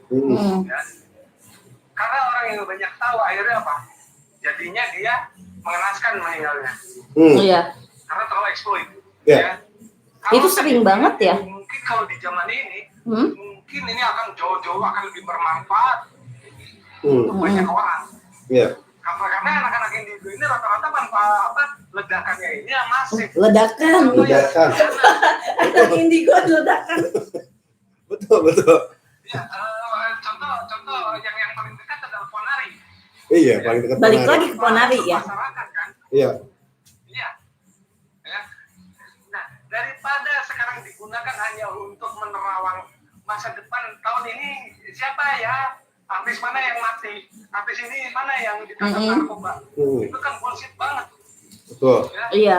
Ya. Karena orang yang banyak tahu akhirnya apa? Jadinya dia mengenaskan meninggalnya. Iya. Karena terlalu exploit. Yeah. Ya. Itu sering banget ya. Mungkin kalau di zaman ini, mungkin ini akan jauh-jauh akan lebih bermanfaat untuk banyak orang. Iya. Karena anak-anak indigo ini rata-rata manfaat ledakannya ini yang masif. Ledakan. Anak indigo ledakan. Betul. Ya, contoh yang paling dekat adalah Ponari. Iya, paling dekat. Balik lagi ke Ponari ya. Masyarakat kan. Iya. Iya. Ya. Nah, daripada sekarang digunakan hanya untuk menerawang masa depan tahun ini siapa ya? Artis mana yang mati? Artis ini mana yang ditangkap narkoba? Itu kan bullshit banget. Betul. Ya? Iya.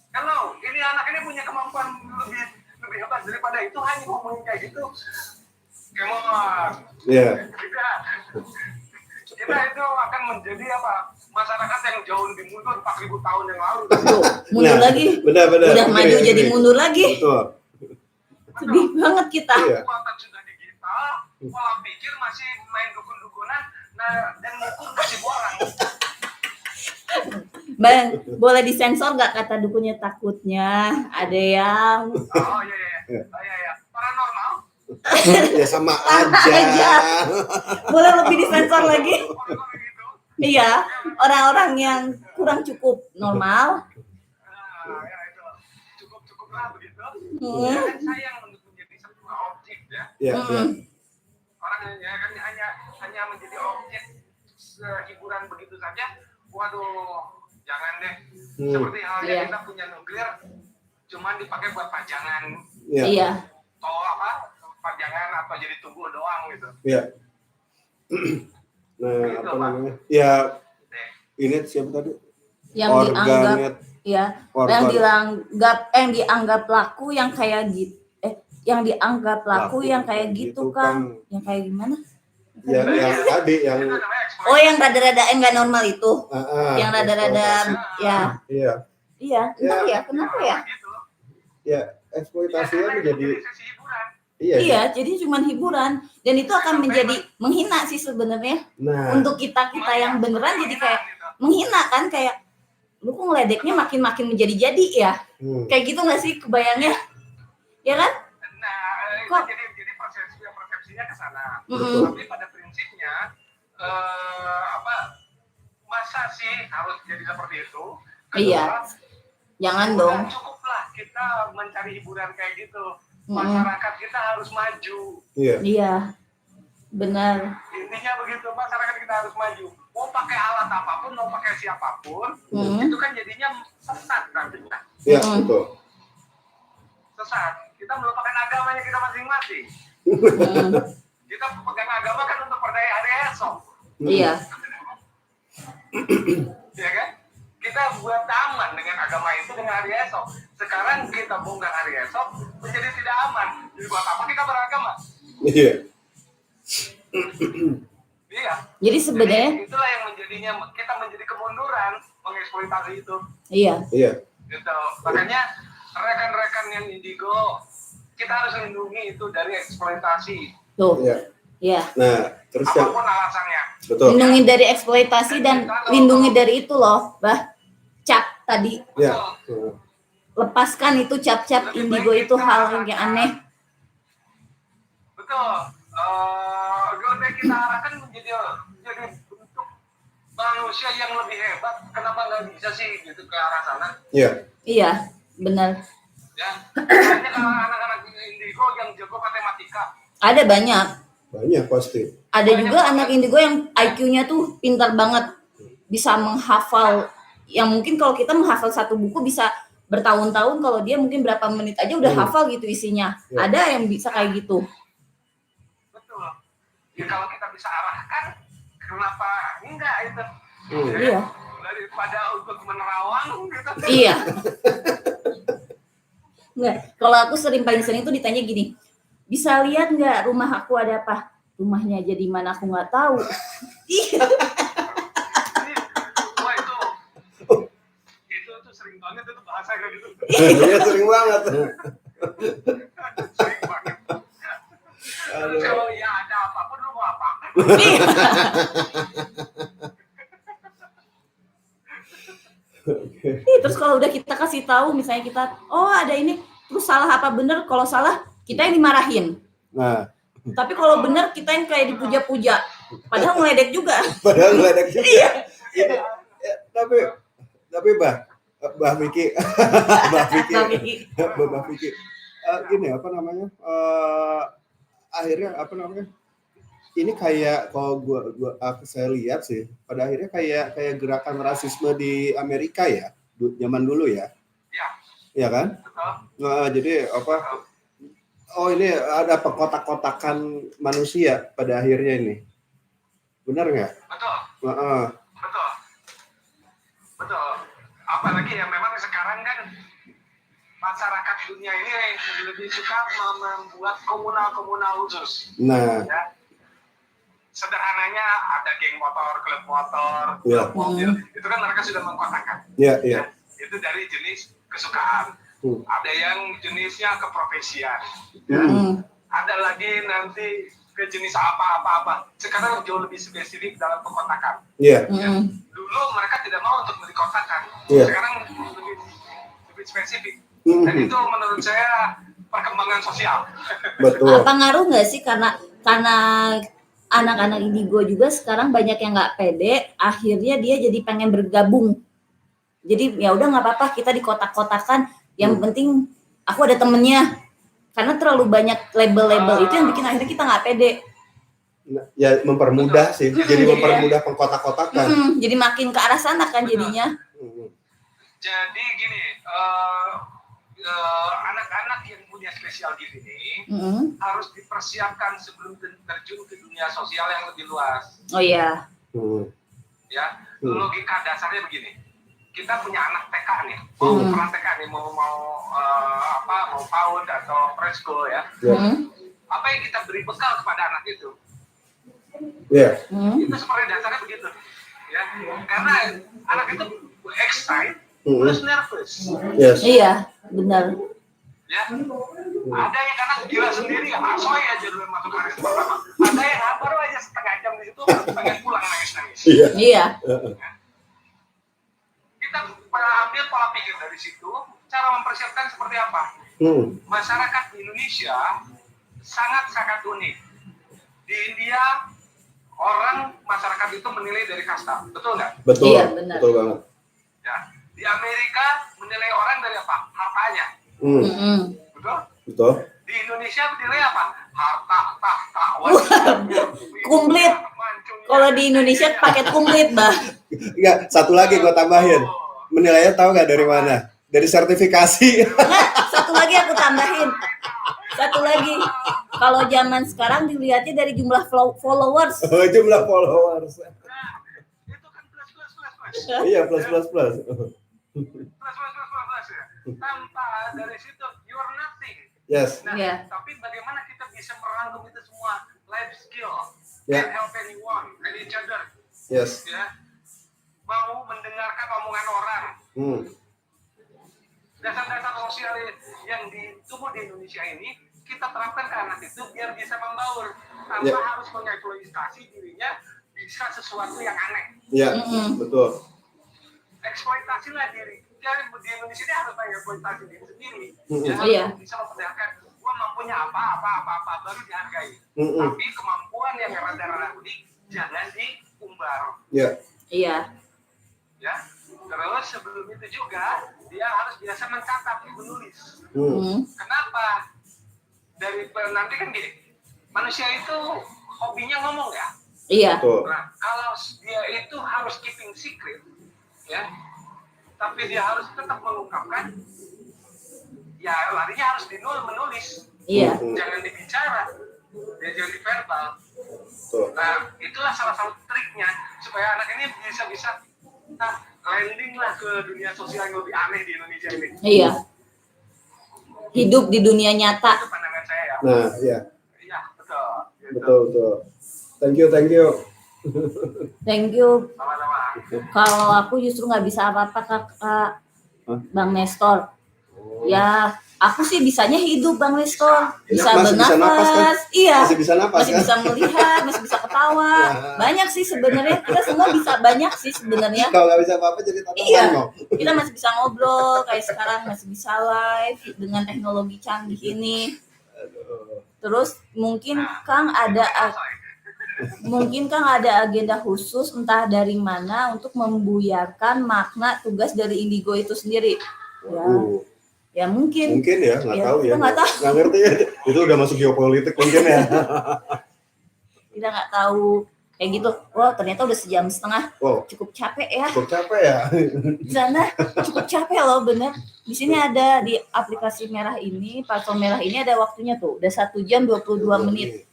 Kalau ini anak ini punya kemampuan lebih hebat daripada itu, hanya ngomongin kayak gitu. Kemon. Iya. Kita itu akan menjadi apa? Masyarakat yang jauh lebih mundur 4.000 tahun yang lalu. Mundur lagi. Benar. Udah maju jadi mundur lagi. Betul. Sedih banget kita. Iya. Kekuatan sudah digital, pola pikir masih main dukun-dukunan, dan ngukur masih orang. Bang, boleh disensor nggak kata dukunnya takutnya? Ada yang Oh iya. Paranormal. Ya sama aja. boleh lebih disensor lagi? Orang-orang itu. Iya, orang-orang yang kurang cukup normal. Ya itu cukup lah begitu. Jangan sayang untuk menjadi sebuah objek ya. Iya. Orang kan hanya menjadi objek hiburan begitu saja. Waduh, jangan deh. Seperti halnya kita punya nuklir, cuman dipakai buat pajangan. Iya. Atau pajangan atau jadi tunggu doang gitu. Iya. Nah, gitu, apa namanya? Ya, ini siapa tadi? Yang dianggap yang dianggap laku yang kayak gitu. Yang dianggap laku yang kayak gitu kan. Yang kayak gimana? Yang tadi yang yang rada-rada enggak normal itu. Yang rada-rada ya. Iya. Iya, entah ya, kenapa ya? Ya, eksploitasinya menjadi Iya, jadi cuma hiburan dan itu akan menjadi menghina sih sebenarnya. Nah, Untuk kita yang beneran jadi kayak menghina kan, kayak lu kok ngeledeknya makin menjadi ya. Kayak gitu nggak sih kebayangnya? Ya kan? Nah, Kok? jadi persepsinya ke sana. Betul. Tapi pada prinsipnya masa sih harus jadi seperti itu? Iya. Jangan dong. Cukuplah kita mencari hiburan kayak gitu. Masyarakat kita harus maju. Iya. Benar. Intinya begitu, masyarakat kita harus maju. Mau pakai alat apapun, mau pakai siapapun, itu kan jadinya sesat nantinya. Iya, betul. Sesat. Kita melupakan agamanya kita masing-masing. Kita pegang agama kan untuk berdaya hari esok. Iya. Ya kan? Kita buat aman dengan agama itu dengan hari esok. Sekarang kita bongkar hari esok menjadi tidak aman. Jadi buat apa kita beragama? Iya. Iya. Jadi sebenarnya itulah yang menjadinya kita menjadi kemunduran mengeksploitasi itu. Iya. Gitu. Makanya rekan-rekan yang indigo kita harus lindungi itu dari eksploitasi. Tuh. Iya. Nah, terus apapun alasannya. Betul. Lindungi dari eksploitasi dan lindungi dari itu loh, cap tadi. Iya. Lepaskan itu cap-cap indigo itu hal yang aneh. Betul. Lebih kita arahkan menjadi bentuk manusia yang lebih hebat. Kenapa nggak bisa sih gitu ke arah sana? Iya, benar. Ya, hanya kalau anak-anak indigo yang jago matematika. Ada banyak. Banyak pasti. Ada juga anak indigo yang IQ-nya tuh pintar banget, bisa menghafal. Yang mungkin kalau kita menghafal satu buku bisa bertahun-tahun, kalau dia mungkin berapa menit aja udah hafal gitu isinya. Ada yang bisa kayak gitu. Betul. Ya kalau kita bisa arahkan, kenapa enggak itu? Iya. Daripada untuk menerawang gitu. Iya. Nggak, kalau aku paling sering tuh ditanya gini, bisa lihat nggak rumah aku ada apa? Rumahnya aja di mana aku nggak tahu. Iya. Wah itu sering banget itu bahasa kayak gitu. Iya, sering banget. Sering banget. Kalau ya ada apapun lu mau apa? Terus kalau udah kita kasih tahu, misalnya kita, oh ada ini, terus salah apa bener? Kalau salah kita yang dimarahin. Nah. Tapi kalau bener kita yang kayak dipuja-puja. Padahal ngeledek juga. Iya. Tapi Mbak Miki, gini apa namanya? Akhirnya apa namanya? Ini kayak kalau saya lihat sih, pada akhirnya kayak gerakan rasisme di Amerika ya, zaman dulu ya. Iya kan? Nah, jadi apa? Oh, ini ada pengkotak-kotakan manusia pada akhirnya ini. Benar nggak? Betul. Betul. Apalagi yang memang sekarang kan masyarakat dunia ini lebih suka membuat komunal khusus. Nah. Ya. Sederhananya ada geng motor, klub motor, klub mobil. Itu kan mereka sudah mengkotakkan. Iya. Itu dari jenis kesukaan. Ada yang jenisnya keprofesian. Ada lagi nanti ke jenis apa. Sekarang jauh lebih spesifik dalam pengkotakan. Iya. Dulu mereka tidak mau untuk dikotakan. Sekarang lebih spesifik. Dan itu menurut saya perkembangan sosial. Betul. Apa ngaruh nggak sih karena anak-anak indigo juga sekarang banyak yang nggak pede, akhirnya dia jadi pengen bergabung. Jadi ya udah nggak apa-apa kita dikotak-kotakan. Yang penting aku ada temennya, karena terlalu banyak label-label itu yang bikin akhirnya kita nggak pede. Nah, ya mempermudah sih, jadi mempermudah pengkotak-kotakan. Jadi makin ke arah sana kan jadinya. Jadi gini, anak-anak yang punya spesial gift ini harus dipersiapkan sebelum terjun ke dunia sosial yang lebih luas. Oh iya. Ya, logika dasarnya begini. Kita punya anak TK nih, mau TK nih, mau PAUD atau preschool ya. Apa yang kita beri bekal kepada anak itu? Itu seperti dasarnya begitu, ya. Karena anak itu excited, terus nervous. Iya, benar. Ya, Ada yang karena gila sendiri, asoy aja dulu masuk baris pertama. Ada yang baru aja setengah jam di situ pengen pulang nangis-nangis. Iya. Kita ambil pola pikir dari situ, cara mempersiapkan seperti apa? Masyarakat di Indonesia sangat-sangat unik. Di India masyarakat itu menilai dari kasta, betul nggak? Betul. Iya, benar. Betul banget. Ya. Di Amerika menilai orang dari apa? Hartanya. Betul? Betul. Di Indonesia menilai apa? Harta, tahta, Komplit. Kalau di Indonesia paket komplit, Bah. Enggak, satu lagi gua tambahin. Menilainya tahu nggak dari mana? Dari sertifikasi. Nah, satu lagi aku tambahin. Satu lagi. Kalau zaman sekarang dilihatnya dari jumlah followers. Oh, jumlah followers. Nah, itu kan plus. Iya, plus. Plus ya. Tanpa dari situ, you are nothing. Yes. Nah, Yeah. tapi bagaimana kita bisa merangkum itu semua? Life skill. Yeah. Can help anyone, and each other. Yes. Ya. Mau mendengarkan omongan orang. Dasar-dasar sosial yang tumbuh di Indonesia ini kita terapkan ke anak itu biar bisa membaur tanpa harus mengeksploitasi dirinya bisa sesuatu yang aneh. Iya, betul. Eksploitasilah diri. Jadi di Indonesia ini harus mengeksploitasi diri sendiri. Iya. Bisa memperlihatkan gua mampunya apa baru dihargai. Tapi kemampuan yang rada-rada unik jangan diumbar. Iya. Iya. Ya. Terus sebelum itu juga dia harus biasa mencatat, menulis. Kenapa? Nanti kan gini, manusia itu hobinya ngomong ya. Iya. Betul. Nah, kalau dia itu harus keeping secret, ya, tapi dia harus tetap mengungkapkan, ya larinya harus menulis. Iya. Jangan dibicara, dia jangan di verbal. Betul. Nah, itulah salah satu triknya supaya anak ini bisa landing lah ke dunia sosial yang lebih aneh di Indonesia ini. Iya. Hidup di dunia nyata. Itu pandangan saya ya. Nah, iya. Iya, betul. Gitu. Betul. Thank you. Thank you. Sama-sama. Kalau aku justru nggak bisa apa-apa, Kakak. Bang Nestor. Ya, aku sih bisanya hidup, Bang Nestor. Bisa Masih bisa napas, kan? Iya. Masih bisa napas, Masih kan? bisa melihat, masih bisa ketawa. Banyak sih sebenarnya. Kita semua bisa banyak sih sebenarnya. Kalau nggak bisa apa-apa jadi tatapan Iya. mau. Kita masih bisa ngobrol kayak sekarang, masih bisa live dengan teknologi canggih ini. Terus mungkin Kang ada agenda khusus entah dari mana untuk membuyarkan makna tugas dari Indigo itu sendiri. Ya mungkin ya, nggak tahu ya. kita nggak tahu. Nggak ngerti ya. Itu udah masuk geopolitik mungkin ya. Kita nggak tahu kayak gitu. Wah, ternyata udah 1,5 jam. Wow. Cukup capek ya. Cukup capek ya. Di sana cukup capek loh, bener. Di sini ada di aplikasi merah ini, platform merah ini ada waktunya tuh. Udah 1 jam 22 menit.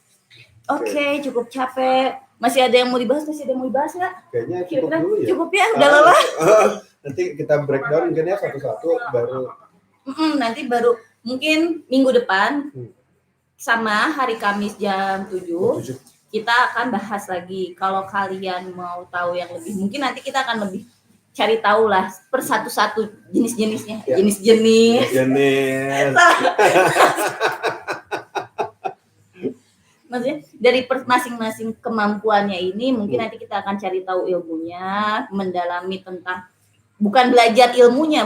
Oke, cukup capek. Masih ada yang mau dibahas? Nggak? Kayaknya cukup Kira-kira dulu ya. cukup ya, udah lelah. Nanti kita breakdown mungkin ya satu-satu baru. Nanti baru mungkin minggu depan sama hari Kamis jam 7 kita akan bahas lagi. Kalau kalian mau tahu yang lebih, mungkin nanti kita akan lebih cari tahu lah per satu-satu jenis-jenisnya. Ya. Jenis. Maksudnya dari masing-masing kemampuannya ini mungkin nanti kita akan cari tahu ilmunya, mendalami tentang bukan belajar ilmunya,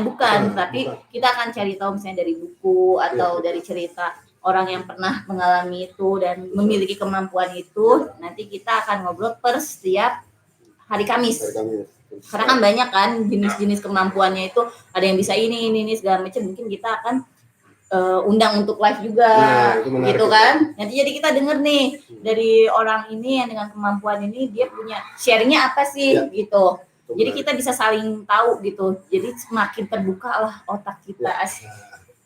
tapi kita akan cari tahu misalnya dari buku atau dari cerita orang yang pernah mengalami itu dan memiliki kemampuan itu. Nanti kita akan ngobrol per setiap hari Kamis. Karena kan banyak kan jenis-jenis kemampuannya itu, ada yang bisa ini segala macam. Mungkin kita akan undang untuk live juga, gitu kan. Nanti jadi kita denger nih dari orang ini yang dengan kemampuan ini dia punya sharingnya apa sih, gitu. Jadi kita bisa saling tahu gitu. Jadi semakin terbuka lah otak kita.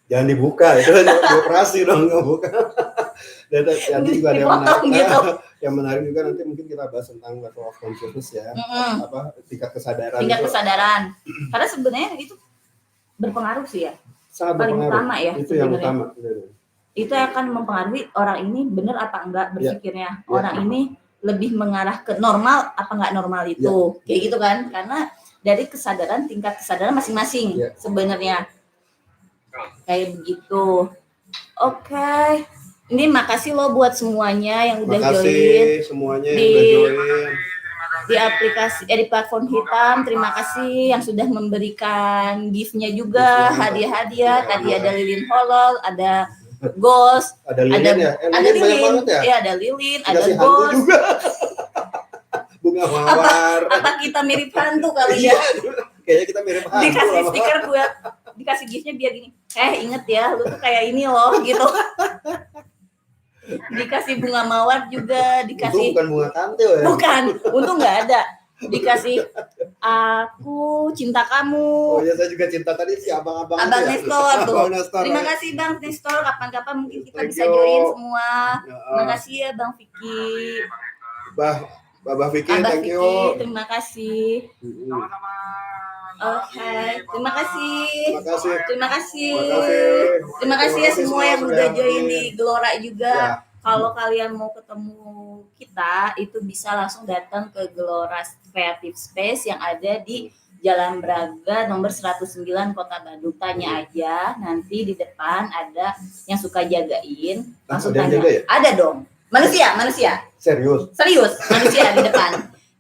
Jangan dibuka, itu dioperasi dong, nggak buka. Dan nanti juga ada yang menarik. Gitu. Yang menarik juga nanti mungkin kita bahas tentang level of consciousness ya, tingkat kesadaran. Kesadaran. Karena sebenarnya itu berpengaruh sih ya. Sangat paling berpengaruh. utama ya. Itu yang utama. Itu akan mempengaruhi orang ini benar apa enggak berpikirnya. Orang ini lebih mengarah ke normal apa enggak normal itu. Kayak gitu kan. Karena dari tingkat kesadaran masing-masing sebenarnya. Kayak begitu. Oke. Ini makasih lo buat semuanya yang udah join Makasih semuanya yang Di- udah join. di aplikasi di platform hitam. Terima kasih yang sudah memberikan gift-nya juga, Gift-nya. hadiah-hadiah. Tadi ada lilin holol, ada ghost, Ada lilin ya? ada Lilin banyak lilin, banget ya? ya ada lilin, ada Dikasih hantu ghost. juga. Bunga mawar. Apa kita mirip hantu kali Iya, ya? kayaknya kita mirip hantu. Dikasih lama. stiker buat dikasih gift-nya biar gini. Inget ya, lu tuh kayak ini loh gitu. Dikasih bunga mawar juga, Untung dikasih bukan bunga kantil ya. bukan, untung nggak ada. Dikasih aku cinta kamu. Oh iya, saya juga cinta tadi si abang-abang Abang itu ya. Nestor tuh. Abang Nestor. Terima kasih Bang Nestor, kapan-kapan mungkin kita Thank bisa you. join semua. Ya, Terima kasih ya Bang Vicky. Babah Vicky, Abang thank Vicky, you. terima kasih. Sama-sama. Oke, terima kasih. Terima kasih. Terima kasih. Terima kasih. Terima kasih ya semua yang sudah udah join hadir. di Gelora juga. Ya. Kalau kalian mau ketemu kita, itu bisa langsung datang ke Gelora Creative Space yang ada di Jalan Braga nomor 109 Kota Bandung. Tanya aja, nanti di depan ada yang suka jagain. Langsung Ada yang tanya. jaga ya? Ada dong. Manusia. Serius. Serius, manusia di depan.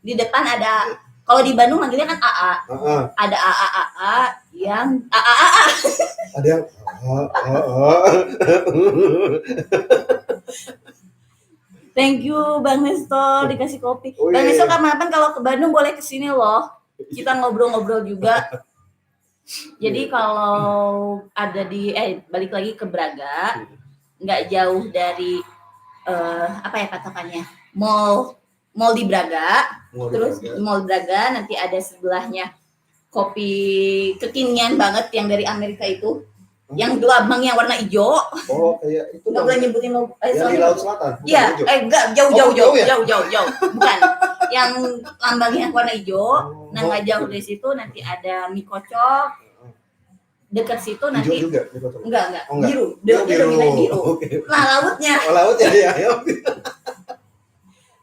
Di depan ada, kalau di Bandung manggilnya kan AA. Heeh. Ada AA yang AA. Ada yang Thank you Bang Nestor dikasih kopi. Oh, Bang iya, Nestor iya. kapan-kapan kalau ke Bandung boleh kesini loh. Kita ngobrol-ngobrol juga. Jadi kalau ada di balik lagi ke Braga, nggak jauh dari apa ya patokannya, mall di Braga. Terus mall Braga nanti ada sebelahnya kopi kekinian banget yang dari Amerika itu, yang gelabang yang warna hijau. Oh, kayak itu Nggak boleh nyebutin lo. yang di Laut Selatan. bukan Iya, hijau? enggak Oh, jauh, jauh ya? jauh. Bukan. Yang lambangnya warna hijau. Oh. Nah, nggak jauh dari situ nanti ada mie kocok. Dekat situ Hijau nanti juga di kota. enggak. Oh, enggak. Biru. Oh, Dia dominan biru. Oke. Nah, lautnya. Oh, laut ya, ya.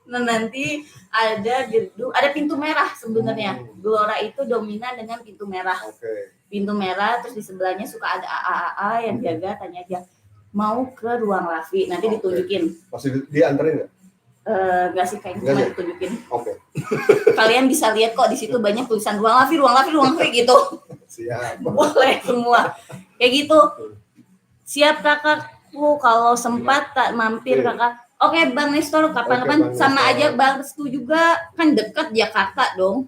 Nah, nanti ada gedung, ada pintu merah sebenarnya. Gelora itu dominan dengan pintu merah. Oke. Pintu merah, terus di sebelahnya suka ada AA yang jaga, tanya aja mau ke ruang Raffi, nanti Oke. ditunjukin. Pasti dianterin nggak? Enggak sih, kayaknya Nggak cuma ya? ditunjukin. Oke. Kalian bisa lihat kok di situ banyak tulisan ruang Raffi gitu. Siap. Boleh semua. Kayak gitu. Siap kakakku, kalau sempat tak mampir Oke. kakak. Oke Bang Nestor, kapan-kapan Oke, Bang sama Nestor. aja Bang Restu juga, kan dekat Jakarta dong.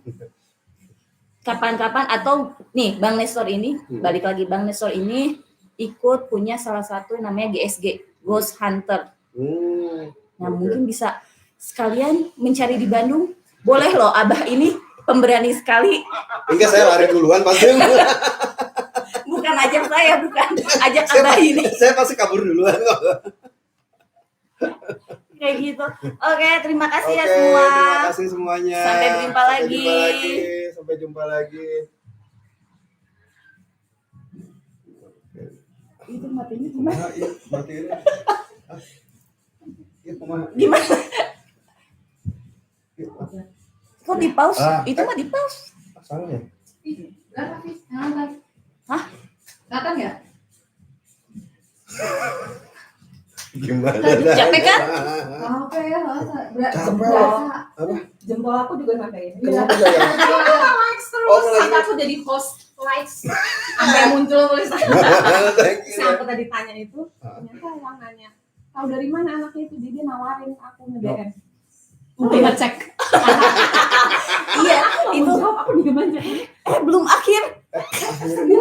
Kapan-kapan atau nih Bang Nestor ini, balik lagi Bang Nestor ini ikut punya salah satu namanya GSG, Ghost Hunter. Nah, Oke. mungkin bisa sekalian mencari di Bandung. Boleh loh, Abah ini pemberani sekali. Enggak, saya lari duluan pasti. Bukan ajak saya, bukan ajak Abah ini. Saya pasti kabur duluan. Kayak gitu. Oke, terima kasih ya Oke, semua. terima kasih semuanya. Sampai berjumpa lagi. Sampai jumpa lagi. Itu matinya gimana? Iya, matiin. Iya, kumaha? Gimana? Iya, Kok di pause? Ah, Itu mah di pause. asalnya. Hah? Datang ya? Gimana? Capek kan? Capek ya, Capek. Apa? jempol aku juga sampai ini. Kenapa jangan? Likes terus, Oh, sampai lagi. aku jadi host likes. Sampai muncul tulisan. Thank you. Saya aku tadi tanya itu, ternyata yang nanya, tahu dari mana anaknya itu, jadi dia nawarin aku nge-DM. Mau ngecek. Iya, Aku itu jawab, aku diem aja. belum akhir. Akhirnya